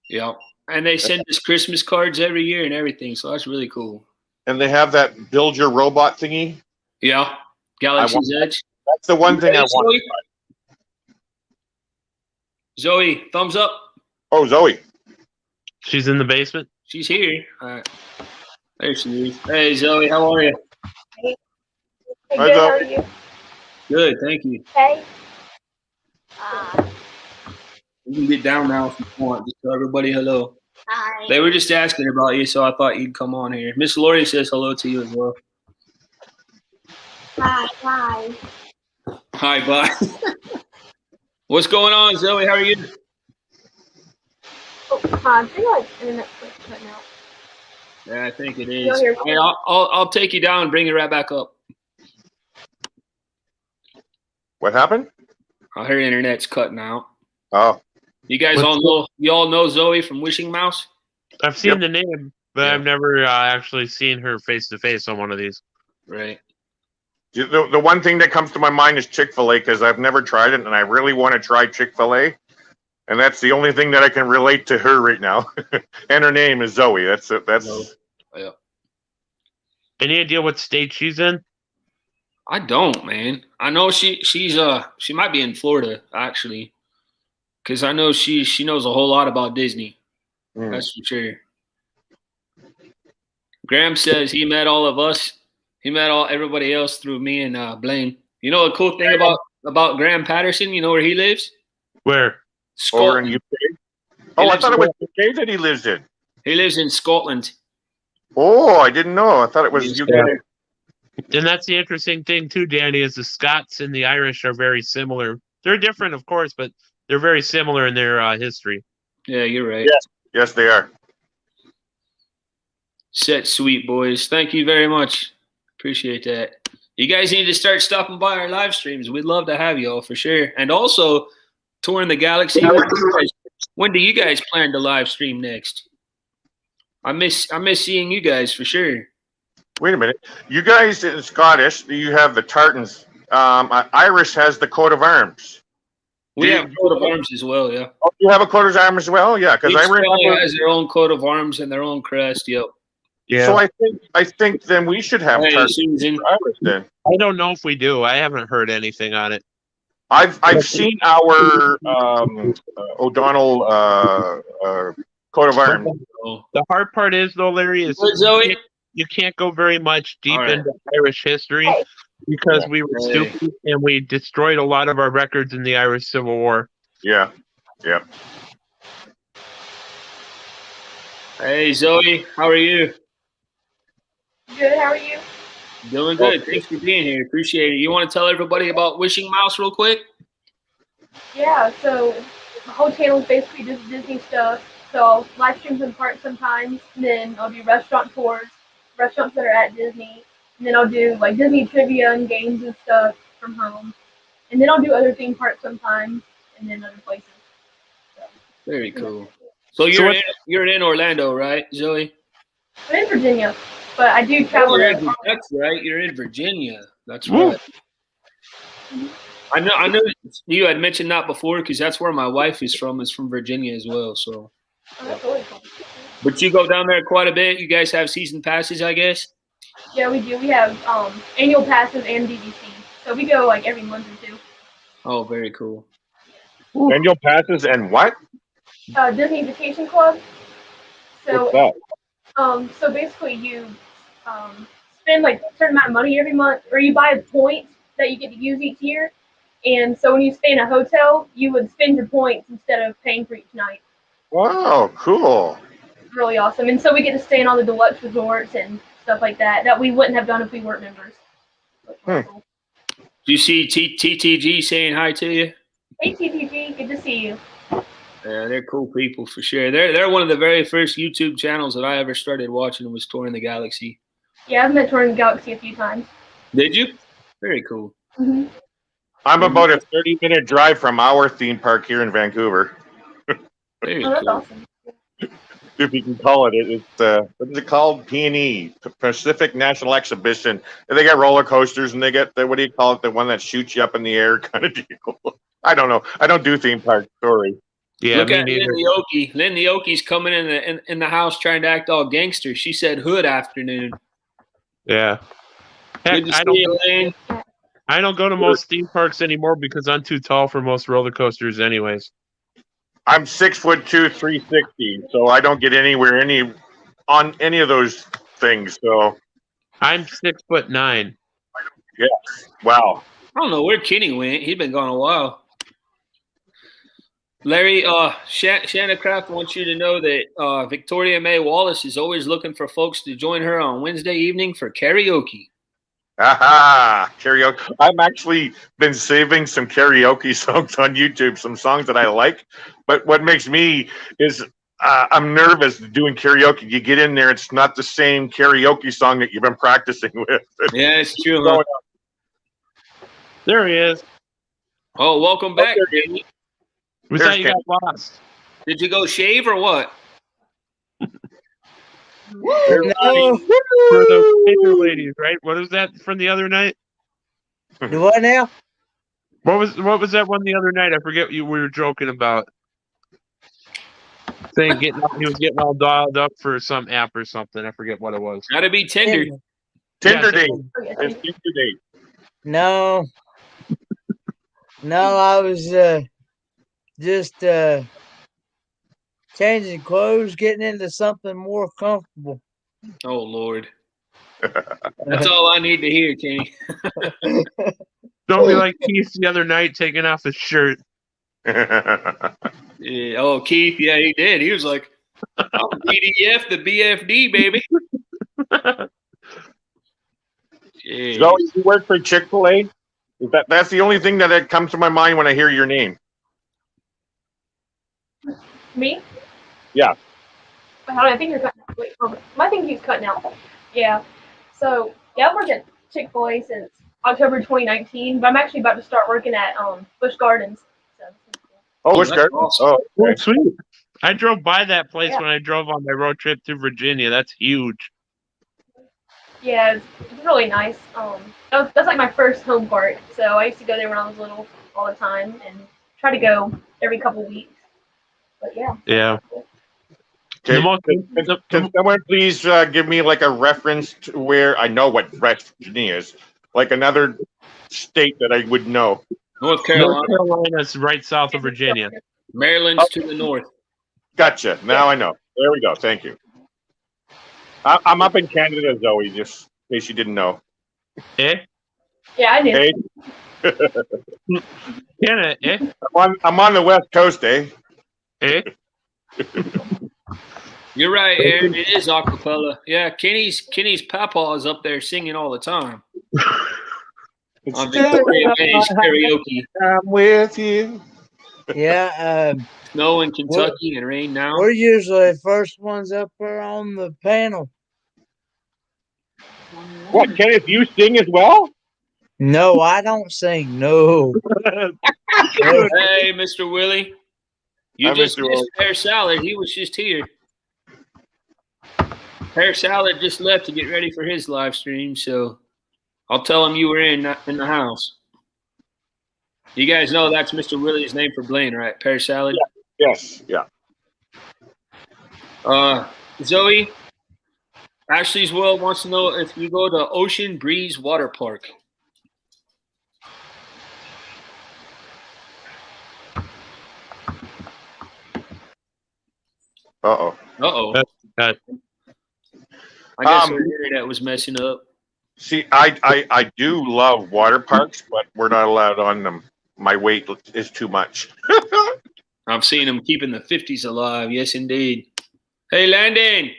Yeah. And they send us Christmas cards every year and everything, so that's really cool. And they have that build your robot thingy? Yeah. Galaxy's Edge. That's the one thing I want. Zoe, thumbs up. Oh, Zoe. She's in the basement. She's here. All right. There she is. Hey, Zoe, how are you? Hey. Hi, Good, how are Zoe. you? Good, thank you. Hey. You can get down now if you want. Just tell everybody hello. Hi. They were just asking about you, so I thought you'd come on here. Miss Lori says hello to you as well. Hi. Hi. Hi, bye. What's going on, Zoe? How are you? Oh, I think like internet right now. Yeah, I think it is. You'll hear me? Hey, I'll take you down and bring you right back up. What happened? Her internet's cutting out. Oh. You guys all know Zoe from Wishing Mouse? I've seen the name, but I've never actually seen her face to face on one of these. Right. The one thing that comes to my mind is Chick-fil-A, because I've never tried it, and I really want to try Chick-fil-A. And that's the only thing that I can relate to her right now. And her name is Zoe. That's it. Yeah. Any idea what state she's in? I don't, man. I know she might be in Florida, actually. Because I know she knows a whole lot about Disney. That's for sure. Graham says he met all of us. He met everybody else through me and Blaine. You know a cool thing about Graham Patterson? You know where he lives? Where? Scotland. Over in UK? Oh, I thought it was UK that he lives in. He lives in Scotland. Oh, I didn't know. I thought it was UK. And that's the interesting thing too, Danny, is the Scots and the Irish are very similar. They're different, of course, but they're very similar in their history. Yeah, you're right. Yes, they are. Set sweet, boys. Thank you very much. Appreciate that. You guys need to start stopping by our live streams. We'd love to have you all for sure. And also, touring the galaxy. When do you guys plan to live stream next? I miss seeing you guys for sure. Wait a minute. You guys in Scottish, you have the tartans. Irish has the coat of arms. We have coat of arms as well, yeah. Oh, you have a coat of arms as well? Yeah, because I remember has their own coat of arms and their own crest, yep. Yeah. So I think then we should have tartans Irish then. I don't know if we do. I haven't heard anything on it. I've seen our O'Donnell coat of arms. The hard part is though, Larry, is you can't go very much deep into Irish history because we were stupid and we destroyed a lot of our records in the Irish Civil War. Yeah. Yeah. Hey Zoe, how are you? Good, how are you? Doing good. Thanks for being here. Appreciate it. You want to tell everybody about Wishing Mouse real quick? Yeah, so the whole channel is basically just Disney stuff. So I'll live stream some parts sometimes, and then I'll do restaurant tours, restaurants that are at Disney, and then I'll do like Disney trivia and games and stuff from home. And then I'll do other theme parks sometimes, and then other places. So, very cool. So you're in Orlando, right, Zoe? I'm in Virginia, but I do travel. That's right. You're in Virginia. That's right. I know. You had mentioned that before because that's where my wife is from. Is from Virginia as well. So. That's really cool. But you go down there quite a bit. You guys have season passes, I guess. Yeah, we do. We have annual passes and DVC, so we go like every month or two. Oh, very cool. Annual passes and what? Disney Vacation Club. So, what's that? So basically you spend like a certain amount of money every month, or you buy points that you get to use each year. And so when you stay in a hotel, you would spend your points instead of paying for each night. Wow, cool. Really awesome. And so we get to stay in all the deluxe resorts and stuff like that we wouldn't have done if we weren't members. Cool. Do you see TTG saying hi to you? Hey TTG, good to see you. Yeah, they're cool people for sure. They're one of the very first YouTube channels that I ever started watching was Touring the Galaxy. Yeah, I've met Touring the Galaxy a few times. Did you? Very cool. Mm-hmm. I'm about a 30-minute drive from our theme park here in Vancouver. Very that's cool. awesome. If you can call it, it's what is it called? P&E, Pacific National Exhibition. And they got roller coasters, and they get what do you call it? The one that shoots you up in the air, kind of deal. I don't know. I don't do theme parks. Sorry. Yeah, look at Lynn the Okie. Lynn the Okie's coming in the house trying to act all gangster. She said hood afternoon. Yeah. Heck, good to see you, Lynn. I don't go to most theme parks anymore because I'm too tall for most roller coasters anyways. I'm 6'2", 360, so I don't get anywhere on any of those things. So I'm 6'9". Yeah. Wow. I don't know where Kenny went. He'd been gone a while. Larry, Shanna Craft wants you to know that Victoria May Wallace is always looking for folks to join her on Wednesday evening for karaoke. Aha! Karaoke. I've actually been saving some karaoke songs on YouTube, some songs that I like. But what makes me is I'm nervous doing karaoke. You get in there, it's not the same karaoke song that you've been practicing with. Yeah, it's true. Huh? There he is. Oh, welcome back, Kenny. We thought you got lost. Did you go shave or what? No. For the paper ladies, right? What was that from the other night? Do what now? What was that one the other night? I forget what we were joking about. Saying he was getting all dialed up for some app or something. I forget what it was. Gotta be Tinder. Tinder date. It's Tinder date. No. No, I was just changing clothes, getting into something more comfortable. Oh Lord. That's all I need to hear, Kenny. Don't be like Keith the other night taking off his shirt. Yeah. Oh, Keith, yeah, he did. He was like, I'm BDF the BFD, baby. So you work for Chick-fil-A? That's the only thing that comes to my mind when I hear your name. Me? Yeah. How do I think you're cutting? Wait, my thing keeps cutting out. Yeah. So yeah, I've worked at Chick-fil-A since October 2019, but I'm actually about to start working at Busch Gardens. So. Oh, Busch Gardens. awesome. Oh, Oh, okay. sweet. I drove by that place Yeah. when I drove on my road trip through Virginia. That's huge. Yeah, it's really nice. That's like my first home park. So I used to go there when I was little all the time and try to go every couple weeks. But yeah. Yeah. Okay. Can someone please give me like a reference to where I know what West Virginia is, like another state that I would know? North Carolina. North Carolina's right south of Virginia. Maryland's to the north. Gotcha. Now I know. There we go. Thank you. I'm up in Canada, Zoe, just in case you didn't know. Eh? Yeah, I do. Hey, Canada, eh? I'm on the West Coast, eh? Eh? You're right, Aaron. It is acapella. Yeah, Kenny's papa is up there singing all the time. On Victoria Bay's karaoke. I'm with you. Yeah, Snow in Kentucky and rain now. we're usually the first ones up there on the panel. What, Kenneth, you sing as well? No, I don't sing. No. Hey, Mr. Willie. You Hi, just Mr. missed Willie. Pear Salad. He was just here. Pear Salad just left to get ready for his live stream, so I'll tell him you were in the house. You guys know that's Mr. Willie's name for Blaine, right? Pear Salad? Yes, yeah. Zoe, Ashley's World wants to know if you go to Ocean Breeze Water Park. Uh-oh. Uh-oh. That, I guess our internet was messing up. See, I do love water parks, but we're not allowed on them. My weight is too much. I'm seeing them keeping the 50s alive. Yes, indeed. Hey, Landon.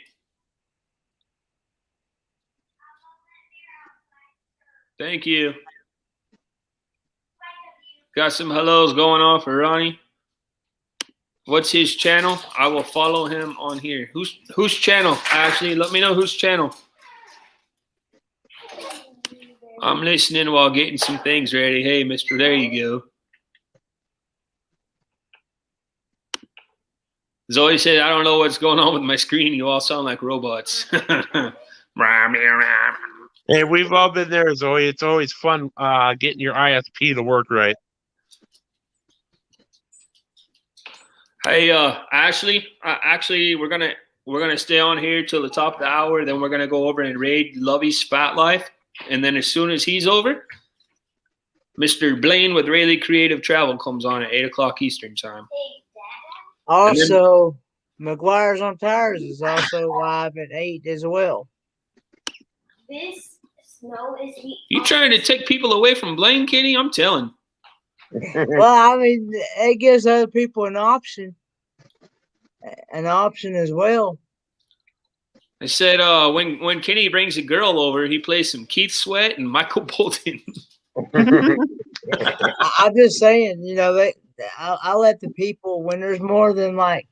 Thank you. Got some hellos going on for Ronnie. What's his channel? I will follow him on here. Whose channel? Actually, let me know whose channel. I'm listening while getting some things ready. Hey, mister, there you go. Zoe said, I don't know what's going on with my screen. You all sound like robots. hey, we've all been there, Zoe. It's always fun getting your ISP to work right. Hey, Ashley. Actually, we're gonna stay on here till the top of the hour. Then we're gonna go over and raid Lovey's Fat Life, and then as soon as he's over, Mr. Blaine with Rayleigh Creative Travel comes on at 8:00 Eastern time. Also, McGuire's on Tires is also live at 8 as well. This snow is heat. You trying to take people away from Blaine, Kenny? I'm telling. Well, I mean, it gives other people an option as well. I said when Kenny brings a girl over, he plays some Keith Sweat and Michael Bolton. I'm just saying, you know, I let the people, when there's more than like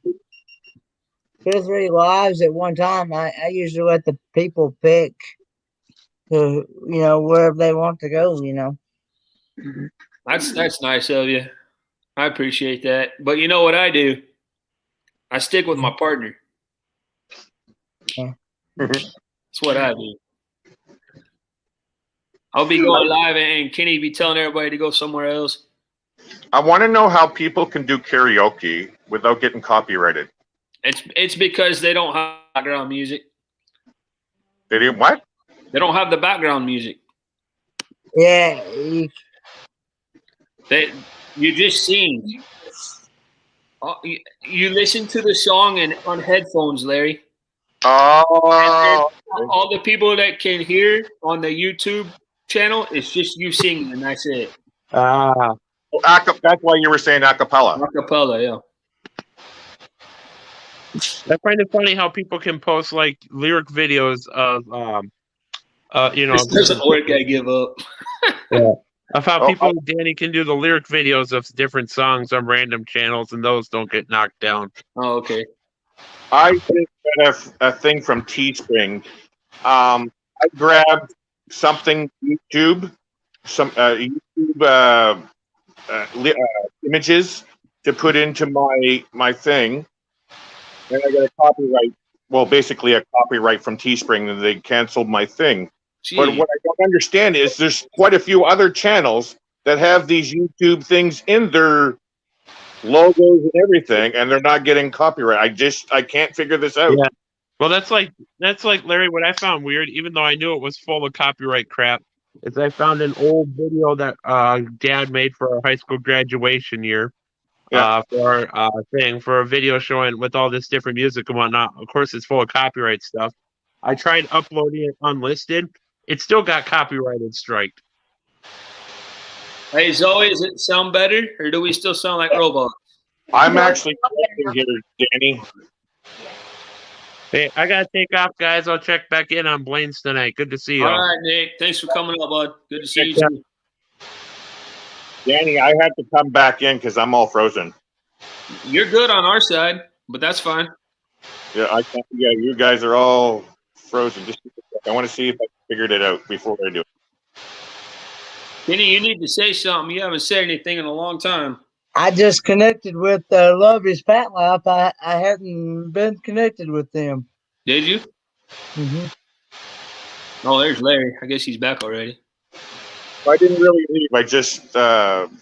2 or 3 lives at one time, I usually let the people pick to, you know, wherever they want to go, you know. That's nice of you. I appreciate that. But you know what I do? I stick with my partner. Yeah. That's what I do. I'll be going live and Kenny be telling everybody to go somewhere else. I want to know how people can do karaoke without getting copyrighted. It's because they don't have background music. They do what? They don't have the background music. Yeah. You just sing. You listen to the song on headphones, Larry. Oh. All the people that can hear on the YouTube channel, it's just you singing, and that's it. Ah. That's why you were saying acapella. Acapella, yeah. I find it funny how people can post like lyric videos of you know, This doesn't work, I give up. Yeah. Of how people, Danny, can do the lyric videos of different songs on random channels, and those don't get knocked down. Oh, okay. I just got a thing from Teespring. I grabbed something YouTube, some YouTube images to put into my thing, and I got a copyright. Well, basically a copyright from Teespring, and they canceled my thing. Gee. But what I don't understand is there's quite a few other channels that have these YouTube things in their logos and everything, and they're not getting copyright. I can't figure this out. Yeah. Well, that's like Larry. What I found weird, even though I knew it was full of copyright crap, is I found an old video that Dad made for our high school graduation year. Yeah. For a video showing with all this different music and whatnot. Of course, it's full of copyright stuff. I tried uploading it unlisted. It still got copyrighted striked. Hey, Zoe, does it sound better, or do we still sound like robots? I'm actually here, Danny. Hey, I gotta take off, guys. I'll check back in on Blaine's tonight. Good to see you. All right, Nick. Thanks for coming up, bud. Good to see you too. Danny, I had to come back in because I'm all frozen. You're good on our side, but that's fine. Yeah, yeah, you guys are all frozen. Just I want to see if I figured it out before I do it. Kenny, you need to say something. You haven't said anything in a long time. I just connected with Lovey's Fat Life. I hadn't been connected with them. Did you? Mm-hmm. Oh, there's Larry. I guess he's back already. I didn't really leave. I just went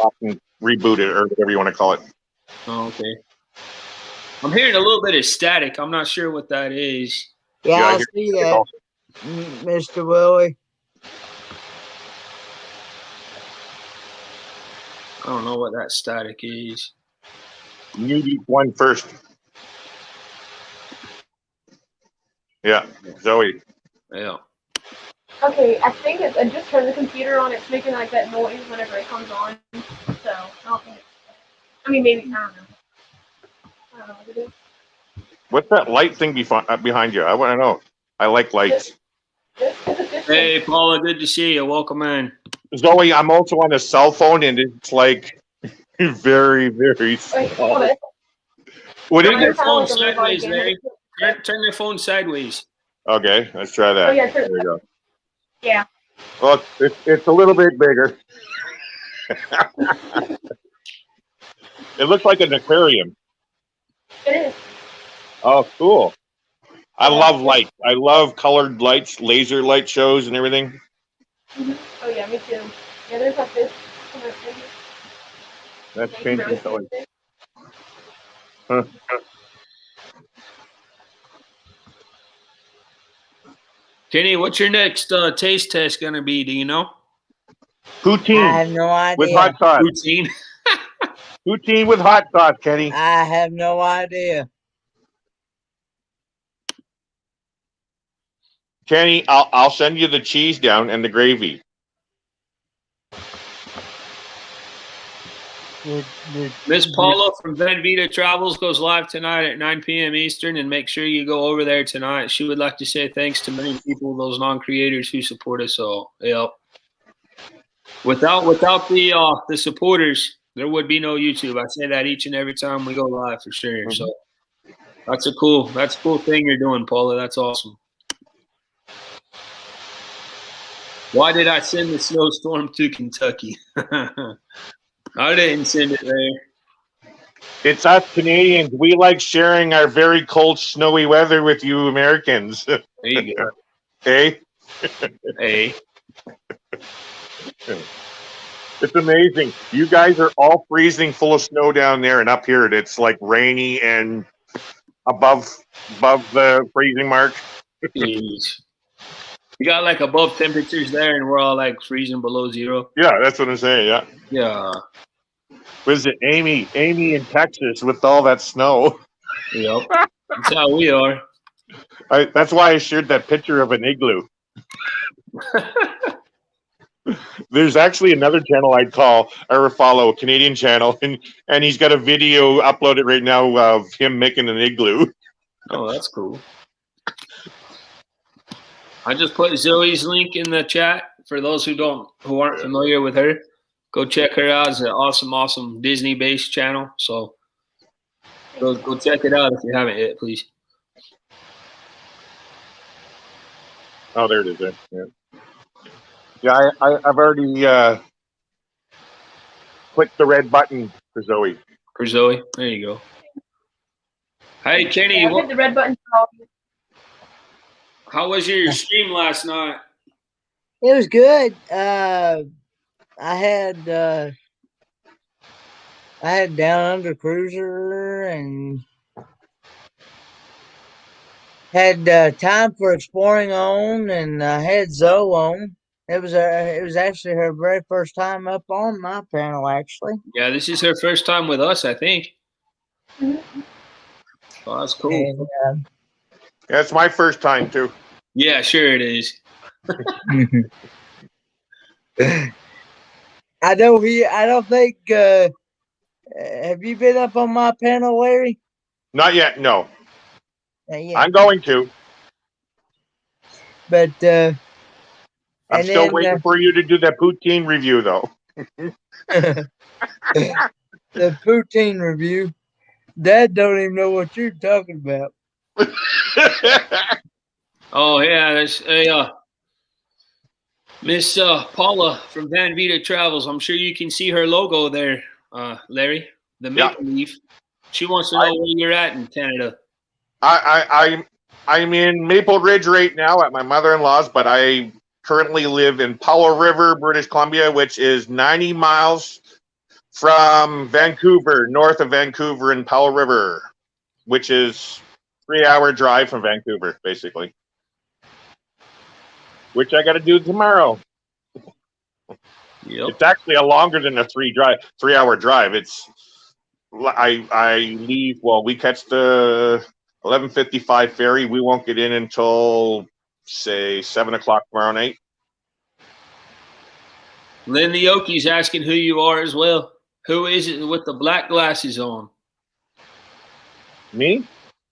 up and rebooted, or whatever you want to call it. Oh, okay. I'm hearing a little bit of static. I'm not sure what that is. Yeah, I hear see that, Mr. Willie. I don't know what that static is. You eat one first. Yeah, Zoe. Yeah. Okay, I think it's. I just turned the computer on. It's making like that noise whenever it comes on. So I don't think it's. I mean, maybe I don't know. I don't know what it is. What's that light thing behind you? I want to know. I like lights. Hey, Paula, good to see you. Welcome in. Zoe, I'm also on a cell phone, and it's like very, very small. What is Turn your it? phone sideways, Larry. Turn your phone sideways. Okay, let's try that. Oh, yeah, there we go. Yeah. Well, it's a little bit bigger. It looks like an aquarium. It is. Oh, cool. I love light. I love colored lights, laser light shows and everything. Mm-hmm. Oh, yeah, me too. Yeah, there's like this. That's changing color. Huh. Kenny, what's your next taste test going to be? Do you know? Poutine. I have no idea. With hot sauce. Poutine. Poutine with hot sauce, Kenny. I have no idea. Kenny, I'll send you the cheese down and the gravy. Miss Paula from Van Vita Travels goes live tonight at 9 p.m. Eastern, and make sure you go over there tonight. She would like to say thanks to many people, those non-creators who support us all. Yep. Without the supporters, there would be no YouTube. I say that each and every time we go live for sure. Mm-hmm. So that's a cool thing you're doing, Paula. That's awesome. Why did I send the snowstorm to Kentucky? I didn't send it there. It's us Canadians. We like sharing our very cold, snowy weather with you Americans. There you go. Hey? Hey. It's amazing. You guys are all freezing full of snow down there, and up here it's like rainy and above the freezing mark. Jeez. You got like above temperatures there, and we're all like freezing below zero. Yeah, that's what I'm saying. Yeah. Yeah. Was it Amy in Texas with all that snow? Yep. That's how we are. That's why I shared that picture of an igloo. There's actually another channel I'd call or follow, a Canadian channel, and he's got a video uploaded right now of him making an igloo. Oh, that's cool. I just put Zoe's link in the chat for those who aren't familiar with her. Go check her out. It's an awesome Disney-based channel. So Go check it out if you haven't yet, please. Oh, there it is. Yeah, I've already clicked the red button for Zoe. For Zoe, there you go. Hey, Kenny, Yeah, hit the red button for all of you. How was your stream last night? It was good. I had Down Under Cruiser and had Time for Exploring on, and I had Zoe on. It was actually her very first time up on my panel, actually. Yeah, this is her first time with us, I think. Mm-hmm. Oh, that's cool. And, Yeah, it's my first time too. Yeah, sure it is. I don't think. Have you been up on my panel, Larry? Not yet. No. Yeah. I'm going to. But I'm still waiting for you to do that poutine review, though. The poutine review. Dad don't even know what you're talking about. Oh yeah, there's Miss Paula from Van Vita Travels. I'm sure you can see her logo there, Larry. The Maple Leaf. She wants to know where you're at in Canada. I'm in Maple Ridge right now at my mother-in-law's, but I currently live in Powell River, British Columbia, which is 90 miles from Vancouver, north of Vancouver in Powell River, which is 3-hour drive from Vancouver, basically. Which I got to do tomorrow. Yep. It's actually a longer than a 3-hour drive. I leave. Well, we catch the 11:55 ferry. We won't get in until say 7 o'clock tomorrow night. Lynn the Yoki's asking who you are as well. Who is it with the black glasses on? Me?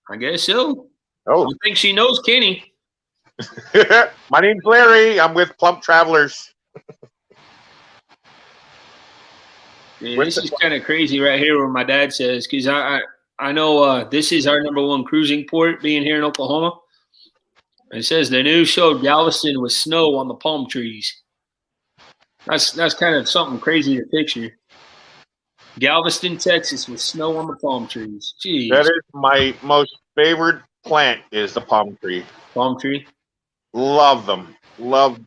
I guess so. Oh, I think she knows Kenny. My name's Larry. I'm with Plump Travelers. Yeah, this is kind of crazy right here what my dad says, because I know this is our #1 cruising port being here in Oklahoma. It says the news showed Galveston with snow on the palm trees. That's kind of something crazy to picture. Galveston, Texas with snow on the palm trees. Jeez. That is my most favorite plant is the palm tree. Palm tree? Love them. Love.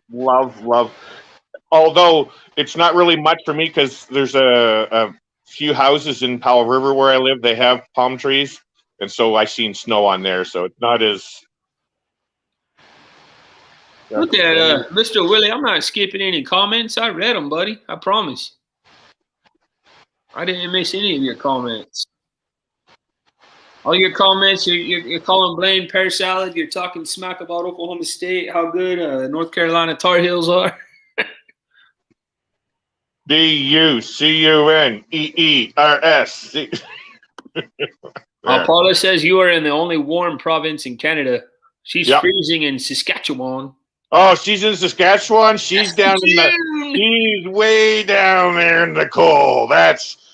Although it's not really much for me because there's a few houses in Powell River where I live. They have palm trees, and so I seen snow on there. So it's not as. Look at Mr. Willie. I'm not skipping any comments. I read them, buddy. I promise. I didn't miss any of your comments. All your comments, you're calling Blaine pear salad. You're talking smack about Oklahoma State, how good North Carolina Tar Heels are. DUCUNEERS. Paula says you are in the only warm province in Canada. She's freezing in Saskatchewan. Oh, she's in Saskatchewan. She's down she's way down there in the cold.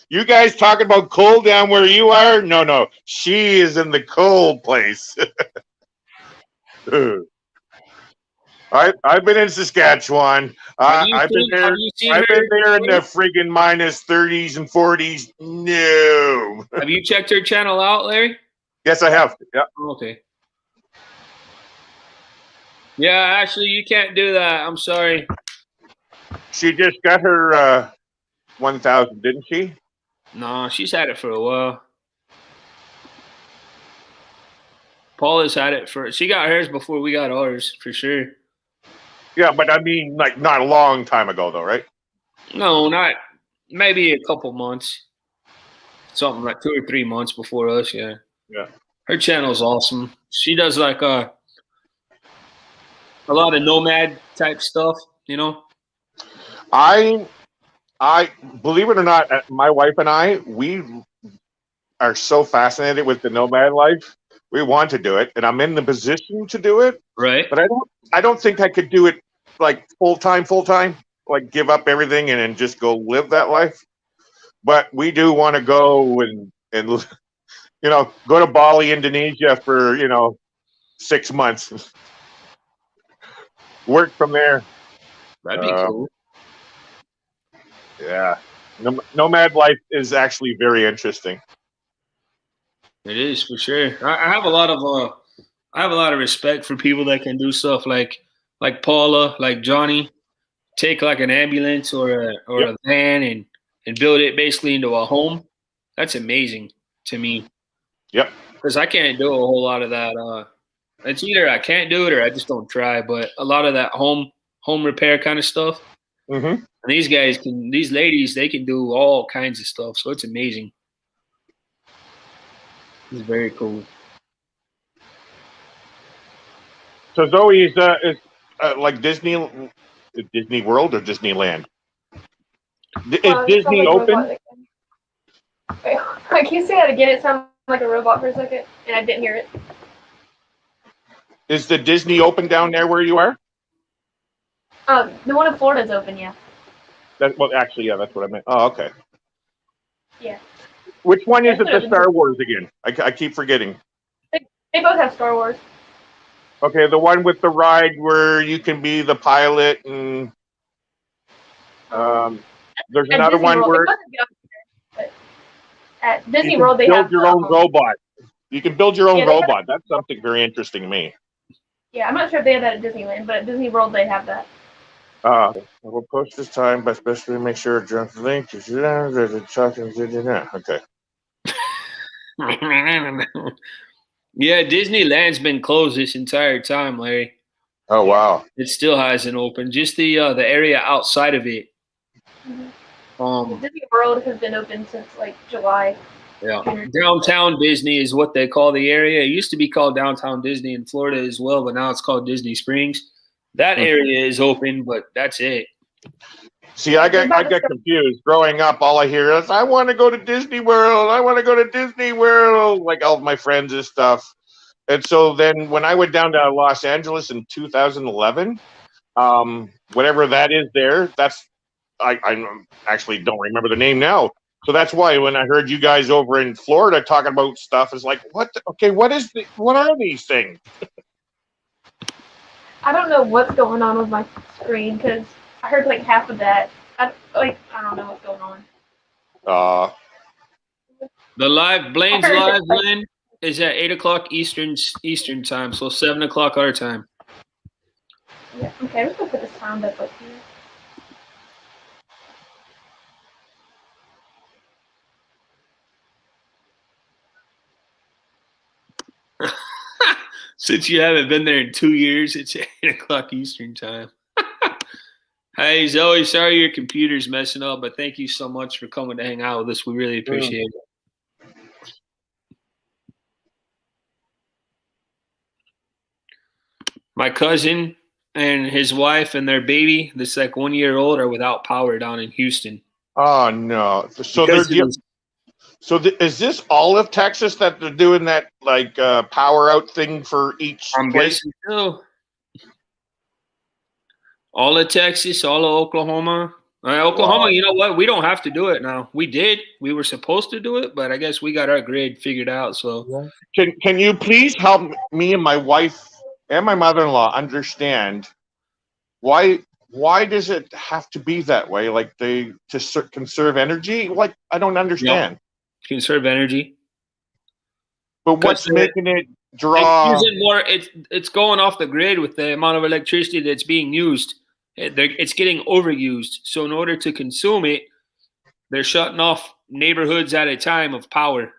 You guys talking about cold down where you are? No. She is in the cold place. I've been in Saskatchewan. I've been there in the friggin' minus 30s and 40s. No. Have you checked her channel out, Larry? Yes, I have. Yeah. Okay. Yeah, actually, you can't do that. I'm sorry. She just got her 1,000, didn't she? No, she's had it for a while. Paula's had it she got hers before we got ours, for sure. Yeah, but I mean, like, not a long time ago, though, right? No, not maybe a couple months. Something like 2 or 3 months before us, yeah. Yeah. Her channel's awesome. She does like a lot of nomad type stuff, you know? I believe it or not, my wife and we are so fascinated with the nomad life. We want to do it, and I'm in the position to do it. Right. But I don't think I could do it like full time, like give up everything and then just go live that life. But we do want to go and go to Bali, Indonesia for 6 months. Work from there. That'd be cool. Yeah, nomad life is actually very interesting. It is for sure. I have a lot of respect for people that can do stuff like Paula, like Johnny, take like an ambulance or a van and build it basically into a home. That's amazing to me. Yep. Because I can't do a whole lot of that. It's either I can't do it or I just don't try. But a lot of that home repair kind of stuff. Mm-hmm. And these ladies, they can do all kinds of stuff. So it's amazing. It's very cool. So Zoe is like Disney World or Disneyland? Is Disney open? Wait, can you say that again? It sounded like a robot for a second, and I didn't hear it. Is the Disney open down there where you are? The one in Florida is open, yeah. Actually, yeah, that's what I meant. Oh, okay. Yeah. Which one is it? The Star Wars again? I keep forgetting. They both have Star Wars. Okay, the one with the ride where you can be the pilot, and there's another one where at Disney World they build have your own robot. You can build your own robot. That's something very interesting to me. Yeah, I'm not sure if they have that at Disneyland, but at Disney World they have that. We'll post this time, but especially make sure John's link is okay. Yeah, Disneyland's been closed this entire time, Larry. Oh wow! It still hasn't opened. Just the area outside of it. Mm-hmm. Disney World has been open since like July. Yeah, downtown Disney is what they call the area. It used to be called downtown Disney in Florida as well, but now it's called Disney Springs. That area is open, but that's it. See, I get confused. Growing up, all I hear is, "I want to go to Disney World. I want to go to Disney World," like all of my friends and stuff. And so then, when I went down to Los Angeles in 2011, whatever that is there, I actually don't remember the name now. So that's why when I heard you guys over in Florida talking about stuff, it's like, what are these things? I don't know what's going on with my screen because I heard like half of that. I don't know what's going on. Blaine's live, Lynn, is at 8:00 Eastern time, so 7:00 our time. Yeah. Okay, I'm just gonna put the sound up here. Since you haven't been there in 2 years, it's 8:00 Eastern time. Hey, Zoe, sorry your computer's messing up, but thank you so much for coming to hang out with us. We really appreciate it. My cousin and his wife and their baby, this like 1 year old, are without power down in Houston. Oh, no. So is this all of Texas that they're doing that like power out thing for each place? Guessing so. All of Texas, all of Oklahoma. Oklahoma, you know what? We don't have to do it now. We did. We were supposed to do it, but I guess we got our grid figured out. So, can you please help me and my wife and my mother-in-law understand why does it have to be that way? Like to conserve energy? Like I don't understand. Yep. Conserve energy. But what's making it draw? It's going off the grid with the amount of electricity that's being used. It's getting overused. So in order to consume it, they're shutting off neighborhoods at a time of power.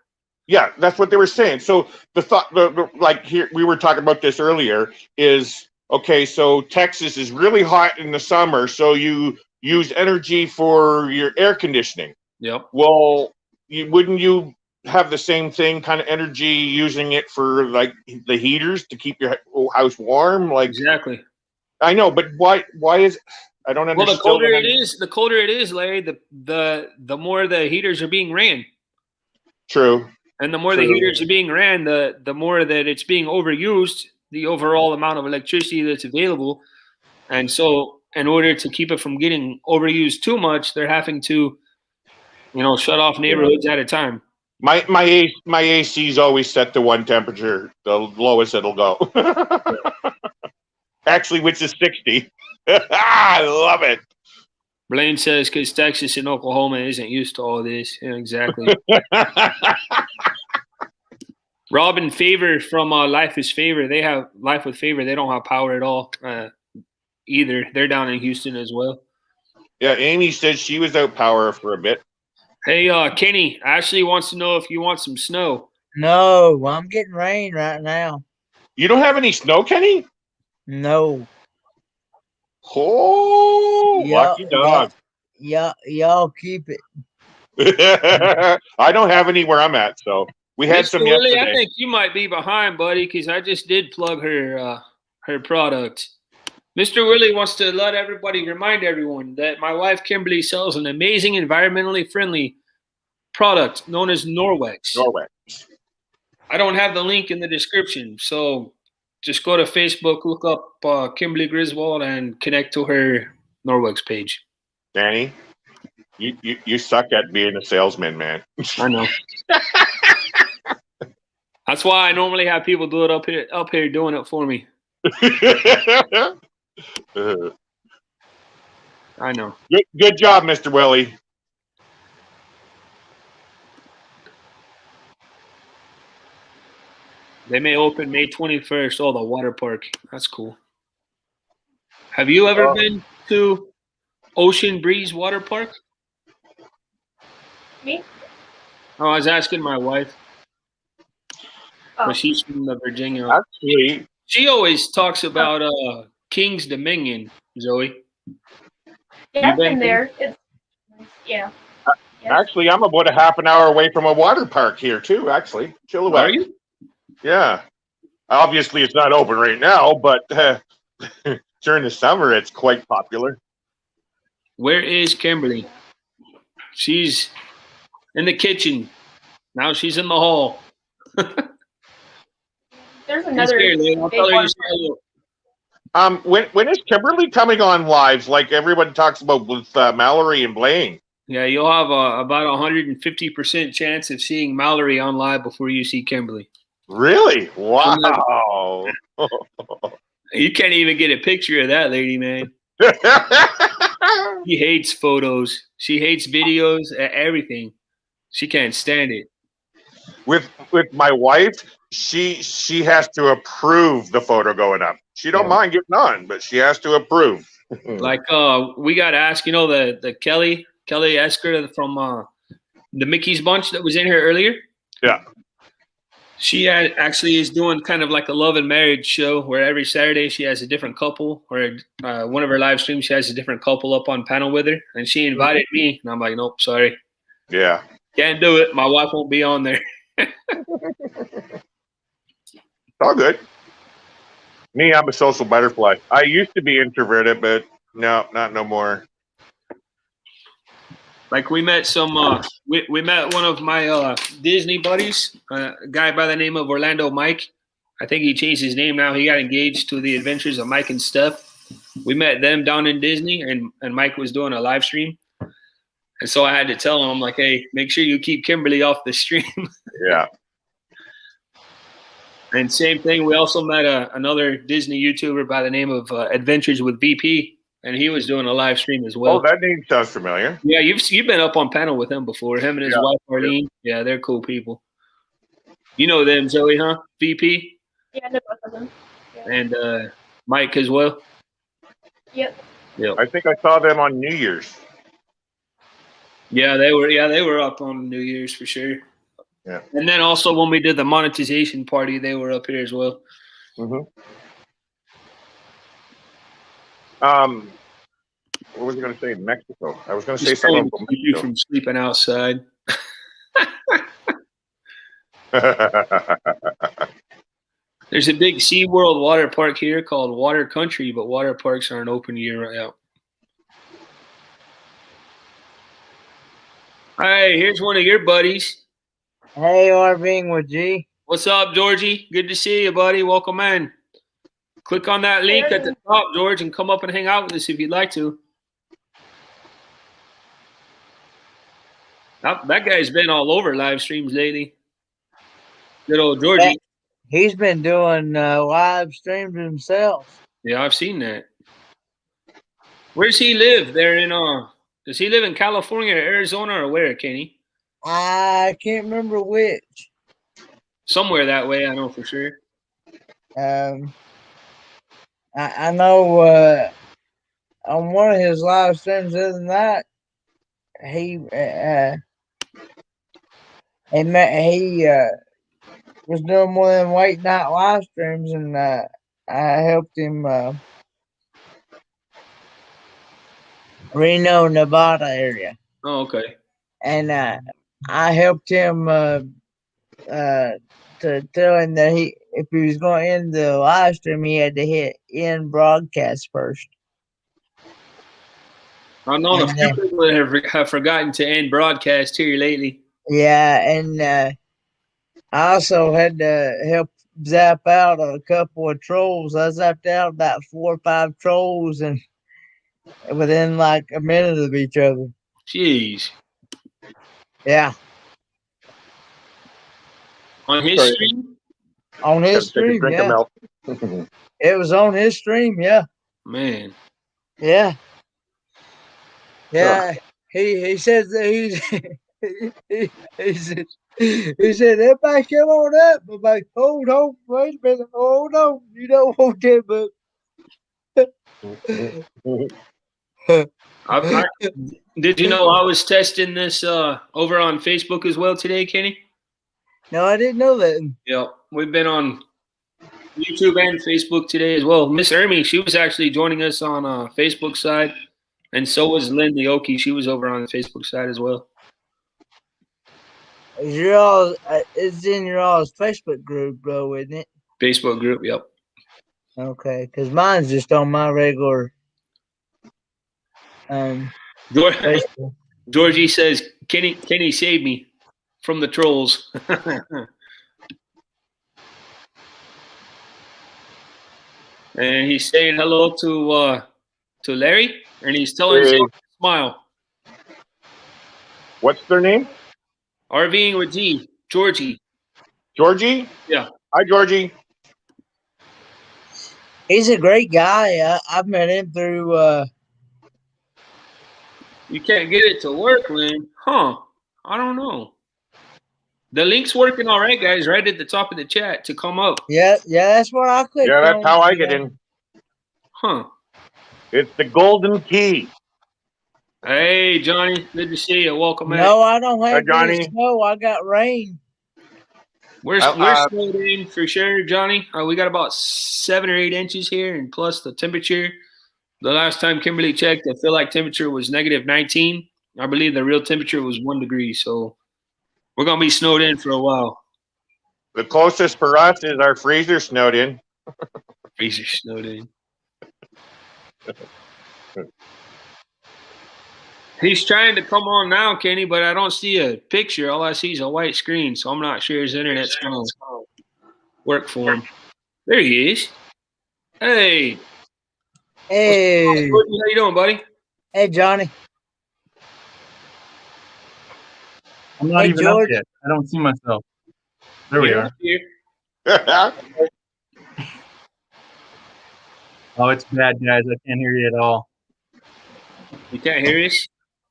Yeah, that's what they were saying. So the thought, like here, we were talking about this earlier, is okay. So Texas is really hot in the summer, so you use energy for your air conditioning. Yep. Well, wouldn't you have the same thing kind of energy using it for like the heaters to keep your house warm? Like exactly. I know, but why is I don't understand. Well, the colder it is, Larry, the more the heaters are being ran. True. And the more the heaters are being ran, the more that it's being overused, the overall amount of electricity that's available. And so in order to keep it from getting overused too much, they're having to, shut off neighborhoods at a time. My AC is always set to one temperature, the lowest it'll go. Actually, which is 60. I love it. Blaine says because Texas and Oklahoma isn't used to all this. Yeah, exactly. Robin Favor from Life is Favor. They have Life with Favor. They don't have power at all either. They're down in Houston as well. Yeah, Amy said she was out power for a bit. Hey, Kenny, Ashley wants to know if you want some snow. No, I'm getting rain right now. You don't have any snow, Kenny? No. Oh, lucky dog. Y'all keep it. I don't have any where I'm at, so we had Mr. some Willie, yesterday. I think you might be behind, buddy, because I just did plug her product. Mr. Willie wants to remind everyone that my wife Kimberly sells an amazing environmentally friendly product known as Norwex. I don't have the link in the description, so just go to Facebook, look up Kimberly Griswold, and connect to her Norwex page. Danny, you suck at being a salesman, man. I know. That's why I normally have people do it up here doing it for me. I know. Good job, Mr. Willie. They may open May 21st. Oh, the water park. That's cool. Have you ever been to Ocean Breeze Water Park? Me? Oh, I was asking my wife. Oh. But she's from Virginia. Actually, she always talks about King's Dominion, Zoe. Yeah, I've been there. Yeah. Actually, I'm about a half an hour away from a water park here, too, actually. Chilliwack. Are you? Yeah. Obviously, it's not open right now, but during the summer, it's quite popular. Where is Kimberly? She's in the kitchen. Now she's in the hall. There's another. When is Kimberly coming on lives like everyone talks about with Mallory and Blaine? Yeah, you'll have about 150% chance of seeing Mallory on live before you see Kimberly. Really? Wow. You can't even get a picture of that lady, man. She hates photos. She hates videos, everything. She can't stand it. With my wife, she has to approve the photo going up. She don't mind getting on, but she has to approve. Like we got asked, the Kelly Esker from the Mickey's Bunch that was in here earlier. Yeah. She actually is doing kind of like a love and marriage show where every Saturday she has a different couple, or one of her live streams she has a different couple up on panel with her, and she invited me, and I'm like, nope, sorry. Yeah. Can't do it. My wife won't be on there. It's all good. Me, I'm a social butterfly. I used to be introverted, but no, not no more. Like we met we met one of my Disney buddies, a guy by the name of Orlando Mike. I think he changed his name now. He got engaged to the Adventures of Mike and Steph. We met them down in Disney, and Mike was doing a live stream. And so I had to tell him, I'm like, hey, make sure you keep Kimberly off the stream. Yeah. And same thing, we also met another Disney YouTuber by the name of Adventures with VP, and he was doing a live stream as well. Oh, that name sounds familiar. Yeah, you've been up on panel with him before. Him and his wife Arlene. Yeah, they're cool people. You know them, Zoe, huh? VP. Yeah, I know both of them. Yeah. And Mike as well. Yep. Yeah. I think I saw them on New Year's. Yeah, they were up on New Year's for sure. Yeah. And then also when we did the monetization party, they were up here as well. Mm-hmm. What was I going to say? Mexico. I was going to say something about Mexico. You from sleeping outside. There's a big SeaWorld water park here called Water Country, but water parks aren't open year-round. Hey, here's one of your buddies. Hey, Arving with G. What's up, Georgie? Good to see you, buddy. Welcome in. Click on that link at the top, George, and come up and hang out with us if you'd like to. That guy's been all over live streams lately. Good old Yeah, Georgie. he's been doing live streams himself. Yeah, I've seen that. Where's he live? There in does he live in California or Arizona or where, Kenny? I can't remember which. Somewhere that way, I know for sure. I know on one of his live streams the other night, he was doing one of them late night live streams, and I helped him. Reno, Nevada area. Oh, okay. And I helped him to tell him that if he was going to end the live stream, he had to hit end broadcast first. I know a few people that have forgotten to end broadcast here lately. Yeah, and I also had to help zap out a couple of trolls. I zapped out about 4 or 5 trolls, and within like a minute of each other. Jeez. Yeah. On his stream? On his stream, yeah. It was on his stream, yeah. Man. Yeah. Yeah. He says that he said, everybody come on up. I'm like, hold on, wait a minute, hold on. You don't want that, but did you know I was testing this over on Facebook as well today, Kenny? No, I didn't know that. Yeah, we've been on YouTube and Facebook today as well. Miss Ermi, she was actually joining us on Facebook side, and so was Lindy Oki. She was over on the Facebook side as well. It's in your all's Facebook group, bro, isn't it? Facebook group, yep. Okay, because mine's just on my regular Georgie says, Kenny saved me from the trolls. And he's saying hello to Larry, and he's telling us to smile. What's their name? RVing with G. Georgie. Georgie? Yeah. Hi, Georgie. He's a great guy. I've met him through. You can't get it to work, Lynn. Huh. I don't know. The link's working all right, guys, right at the top of the chat to come up. Yeah, that's what I clicked on. Yeah, that's how I get in. Huh. It's the golden key. Hey, Johnny. Good to see you. Welcome back. No, I don't have Johnny. any snow. I got rain. We're snowed in for sure, Johnny. We got about 7 or 8 inches here, and plus the temperature. The last time Kimberly checked, I feel like temperature was -19. I believe the real temperature was 1 degree, so we're going to be snowed in for a while. The closest for us is our freezer snowed in. Freezer snowed in. He's trying to come on now, Kenny, but I don't see a picture. All I see is a white screen, so I'm not sure his internet's going to work for him. There he is. Hey. Hey. How you doing, buddy? Hey, Johnny. I'm not even George. Up yet. I don't see myself. There we are. Oh, it's bad, guys. I can't hear you at all. You can't hear us?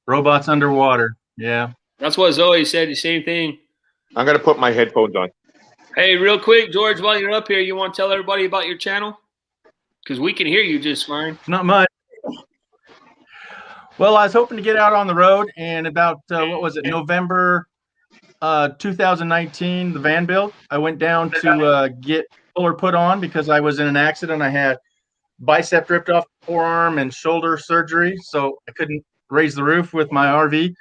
Robots underwater. Yeah. That's what Zoe said, the same thing. I'm going to put my headphones on. Hey, real quick, George, while you're up here, you want to tell everybody about your channel? Because we can hear you just fine. Not much. Well, I was hoping to get out on the road, and about, what was it, November 2019, the van built. I went down to get solar put on because I was in an accident. I had bicep ripped off the forearm and shoulder surgery, so I couldn't raise the roof with my RV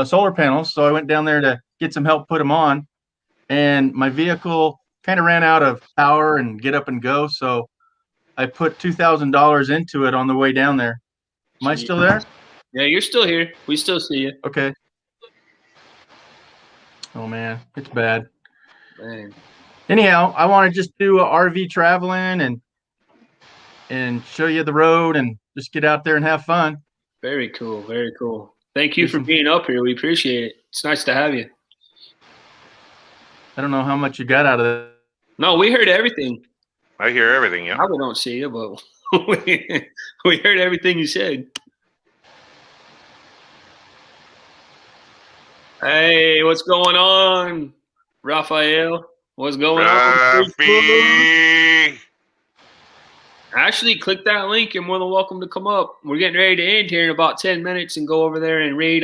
solar panels. So I went down there to get some help put them on, and my vehicle kind of ran out of power and get up and go. So I put $2,000 into it on the way down there. Am I still there? Yeah, you're still here. We still see you. Okay. Oh man, it's bad. Man. Anyhow, I want to just do RV traveling and show you the road and just get out there and have fun. Very cool. Very cool. Thank you for being up here. We appreciate it. It's nice to have you. I don't know how much you got out of it. No, we heard everything. I hear everything. Yeah. Probably don't see you, but we heard everything you said. Hey, what's going on, Raphael? What's going on? Actually, click that link. You're more than welcome to come up. We're getting ready to end here in about 10 minutes and go over there and read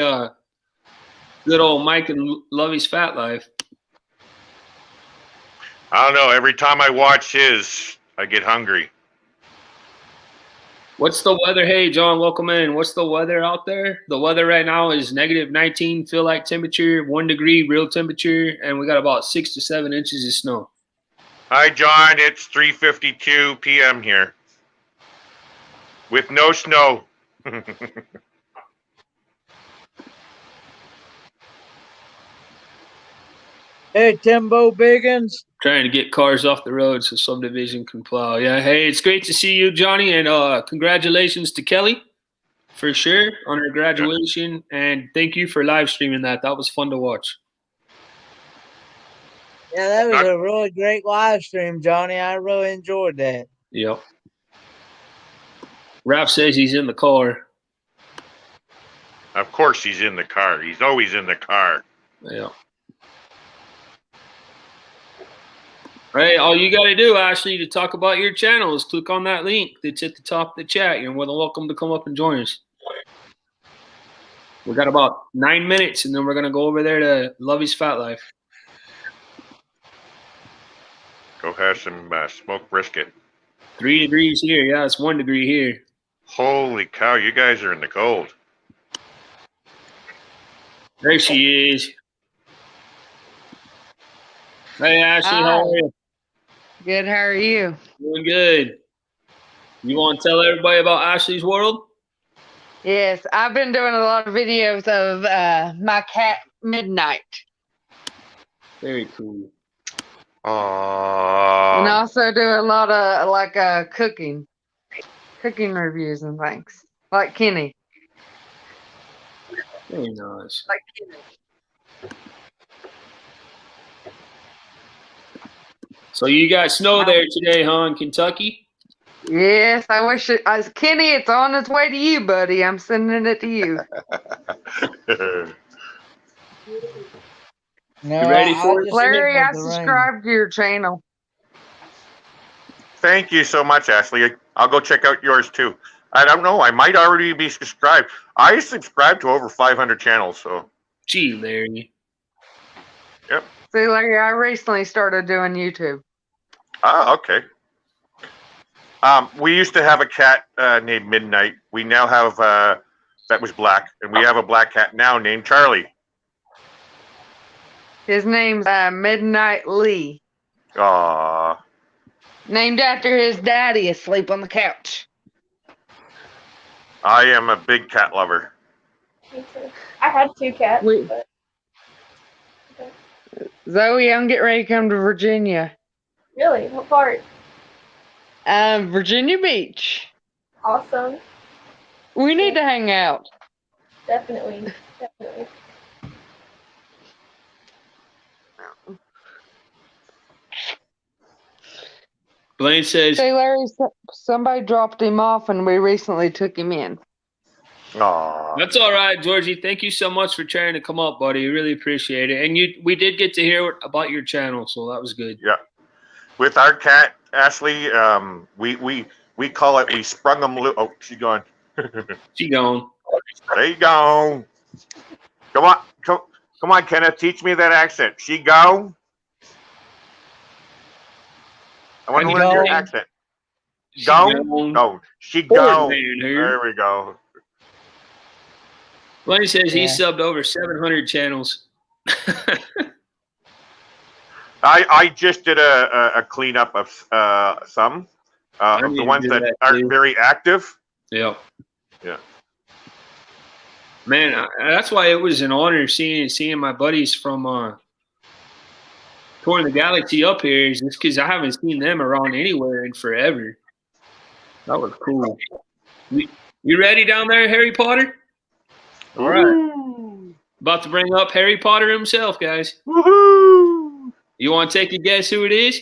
good old Mike and Lovey's Fat Life. I don't know. Every time I watch his, I get hungry. What's the weather? Hey, John, welcome in. What's the weather out there? The weather right now is -19, feel like temperature, 1 degree, real temperature, and we got about 6 to 7 inches of snow. Hi, John. It's 3:52 p.m. here with no snow. Hey, Timbo Biggins. Trying to get cars off the road so subdivision can plow. Yeah, hey, it's great to see you, Johnny, and congratulations to Kelly for sure on her graduation, and thank you for live streaming that. That was fun to watch. Yeah, that was a really great live stream, Johnny. I really enjoyed that. Yep. Raph says he's in the car. Of course he's in the car. He's always in the car. Yeah. Hey, all you got to do, Ashley, to talk about your channel is click on that link that's at the top of the chat. You're more than welcome to come up and join us. We got about 9 minutes, and then we're going to go over there to Lovey's Fat Life. Go have some smoked brisket. 3 degrees here. Yeah, it's 1 degree here. Holy cow, you guys are in the cold. There she is. Hey, Ashley, how are you? Good, how are you? Doing good. You want to tell everybody about Ashley's World? Yes, I've been doing a lot of videos of my cat, Midnight. Very cool. And I also do a lot of cooking reviews and things, like Kenny. Very nice. Like Kenny. So you got snow there today, huh, in Kentucky? Yes, I wish it. Kenny, it's on its way to you, buddy. I'm sending it to you. No, You ready for it? Larry, I subscribed to your channel. Thank you so much, Ashley. I'll go check out yours too. I don't know. I might already be subscribed. I subscribe to over 500 channels. So. Gee, Larry. Yep. See, Larry, I recently started doing YouTube. Oh, okay. We used to have a cat named Midnight. We now have that was black, and we have a black cat now named Charlie. His name's Midnight Lee. Aww. Named after his daddy asleep on the couch. I am a big cat lover. Me too. I had 2 cats. But... Okay. Zoe, I'm getting ready to come to Virginia. Really? What part? Virginia Beach. Awesome. We need to hang out. Definitely. Definitely. Blaine says, "Hey Larry, somebody dropped him off and we recently took him in." Aww. That's all right, Georgie. Thank you so much for trying to come up, buddy. Really appreciate it. And we did get to hear about your channel, so that was good. Yeah. With our cat, Ashley, we call it, we sprung them loose. Oh, she's gone. She gone. There you go. Come on, Kenneth, teach me that accent. She go. I want to learn your accent. Go? No, she go. There we go. Blaine says he subbed over 700 channels. I just did a cleanup of some of the ones that aren't very active. Yeah. Yeah. Man, that's why it was an honor seeing my buddies from touring the galaxy up here. Is just because I haven't seen them around anywhere in forever. That was cool. You ready down there, Harry Potter? All right. About to bring up Harry Potter himself, guys. Woohoo! You want to take a guess who it is?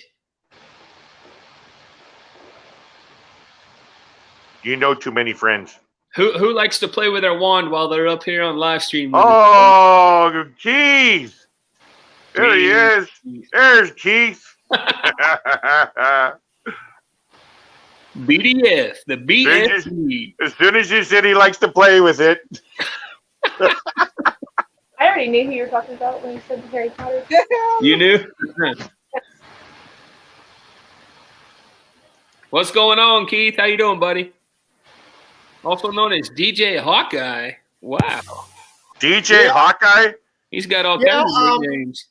You know too many friends. Who likes to play with their wand while they're up here on live stream? Oh, Keith! There he is. There's Keith. BDF, the BFD. As soon as you said he likes to play with it. I already knew who you were talking about when you said the Harry Potter. You knew? What's going on, Keith? How you doing, buddy? Also known as DJ Hawkeye. Wow. DJ Hawkeye? He's got all kinds of nicknames.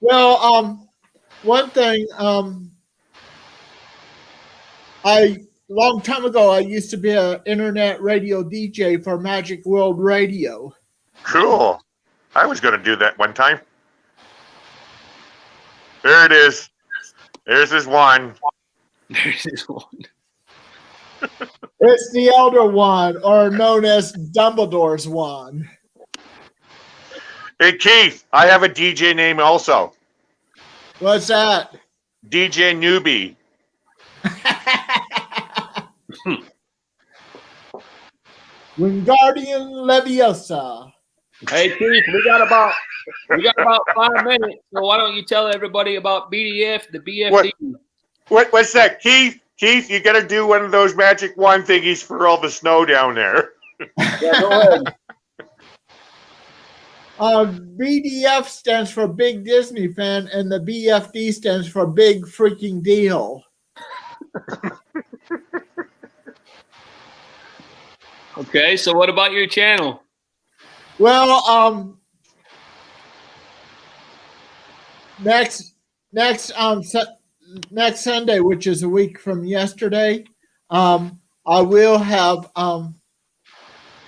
Well, one thing, long time ago, I used to be an internet radio DJ for Magic World Radio. Cool. I was going to do that one time. There it is. There's his one. There's his one. It's the Elder Wand, or known as Dumbledore's Wand. Hey, Keith, I have a DJ name also. What's that? DJ Newbie. Wingardium Leviosa. Hey, Keith, we got about 5 minutes, so why don't you tell everybody about BDF, the BFD? What's that, Keith? Keith, you got to do one of those magic wand thingies for all the snow down there. Yeah, go ahead. BDF stands for Big Disney Fan, and the BFD stands for Big Freaking Deal. Okay, so what about your channel? Well, next Sunday, which is a week from yesterday, I will have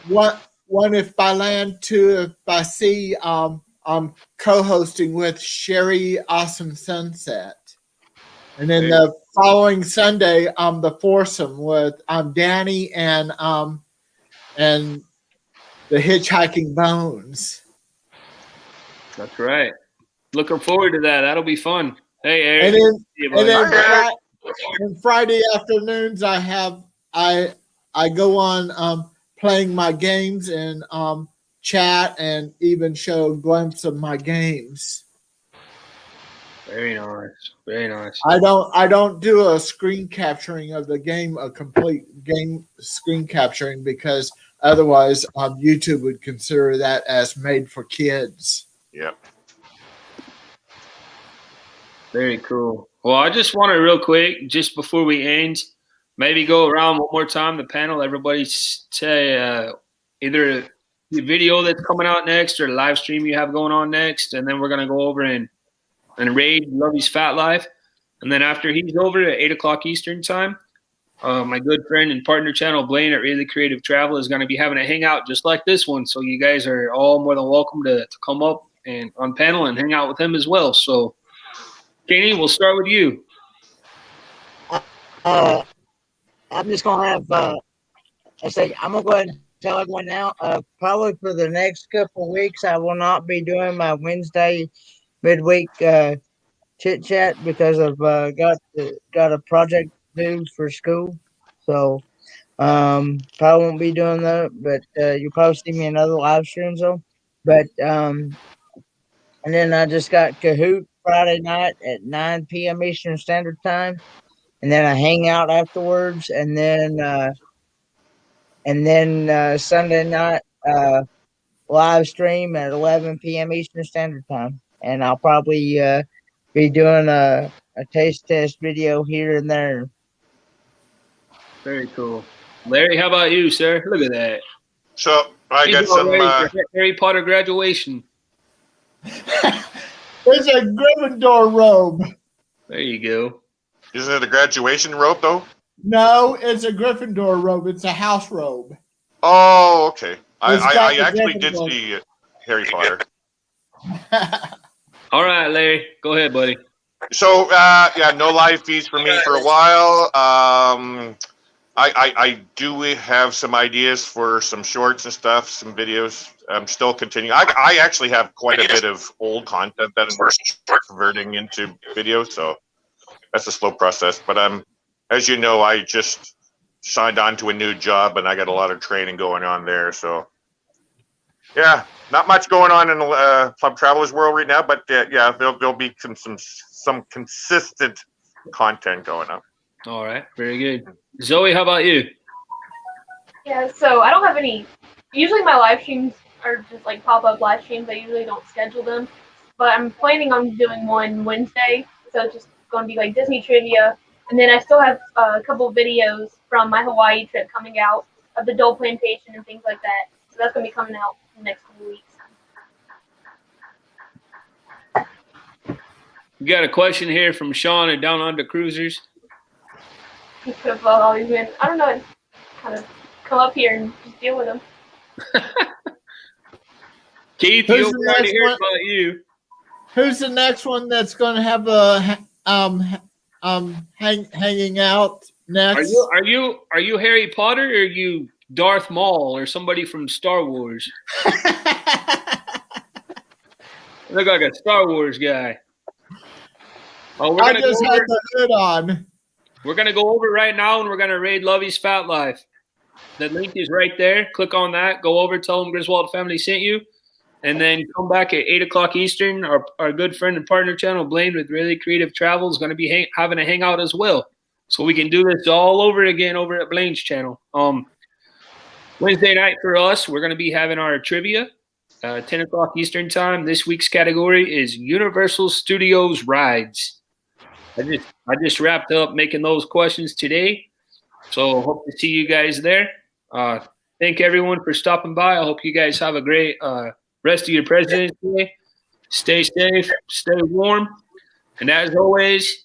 one if by land, two if by sea. I'm co-hosting with Sherry Awesome Sunset, and then the following Sunday, the foursome with Danny and the Hitchhiking Bones. That's right. Looking forward to that. That'll be fun. Hey, Eric. And then Friday afternoons, I go on playing my games and chat and even show a glimpse of my games. Very nice. Very nice. I don't do a screen capturing of the game, a complete game screen capturing, because otherwise YouTube would consider that as made for kids. Yep. Very cool. Well, I just want to real quick, just before we end, maybe go around one more time the panel. Everybody say either the video that's coming out next or the live stream you have going on next, and then we're gonna go over and raid Lovey's Fat Life, and then after he's over at 8 o'clock Eastern time, my good friend and partner channel Blaine at Really Creative Travel is going to be having a hangout just like this one. So you guys are all more than welcome to come up and on panel and hang out with him as well. So, Kenny, we'll start with you. I'm just gonna have. I'm gonna go ahead and tell everyone now. Probably for the next couple of weeks, I will not be doing my Wednesday midweek chit chat because I've got a project due for school. So probably won't be doing that. But you'll probably see me in other live streams though. But and then I just got Kahoot Friday night at 9 p.m. Eastern Standard Time, and then I hang out afterwards, and then Sunday night live stream at 11 p.m. Eastern Standard Time, and I'll probably be doing a taste test video here and there. Very cool. Larry, how about you, sir? Look at that. So I got some Harry Potter graduation. It's a Gryffindor robe. There you go. Isn't it a graduation robe, though? No, it's a Gryffindor robe. It's a house robe. Oh, okay. I actually Gryffindor did see Harry Potter. All right, Larry. Go ahead, buddy. So, no live feeds for me for a while. I do have some ideas for some shorts and stuff, some videos. I'm still continuing. I actually have quite a bit of old content that I'm converting into videos, so that's a slow process. But as you know, I just signed on to a new job, and I got a lot of training going on there. So, yeah, not much going on in the Club Travelers world right now, but yeah, there'll be some consistent content going up. All right, very good. Zoe, how about you? Yeah, so I don't have any. Usually my live streams are just like pop-up live streams. I usually don't schedule them, but I'm planning on doing one Wednesday. So it's just going to be like Disney trivia, and then I still have a couple videos from my Hawaii trip coming out of the Dole Plantation and things like that. So that's going to be coming out in the next couple weeks. We got a question here from Sean at Down Under Cruisers. He could have always been. I don't know. Kind of come up here and just deal with them. Keith, Who's you the already next heard one? about you. Who's the next one that's going to have a hanging out next? Are you Harry Potter, or are you Darth Maul, or somebody from Star Wars? Look like a Star Wars guy. Oh, I just had the hood on. We're gonna go over right now, and we're gonna raid Lovey's Fat Life. The link is right there. Click on that. Go over. Tell them Griswold Family sent you, and then come back at 8 o'clock Eastern. Our good friend and partner channel, Blaine with Really Creative Travel, is going to be having a hangout as well, so we can do this all over again over at Blaine's channel. Wednesday night for us, we're going to be having our trivia, 10 o'clock Eastern time. This week's category is Universal Studios rides. I just wrapped up making those questions today, so hope to see you guys there. Thank everyone for stopping by. I hope you guys have a great rest of your President's Day. Stay safe, stay warm, and as always,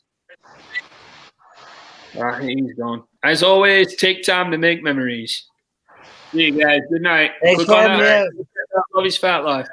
he's gone. As always, take time to make memories. See you guys. Good night. Thanks Click on for that. having me. Lovey's Fat Life.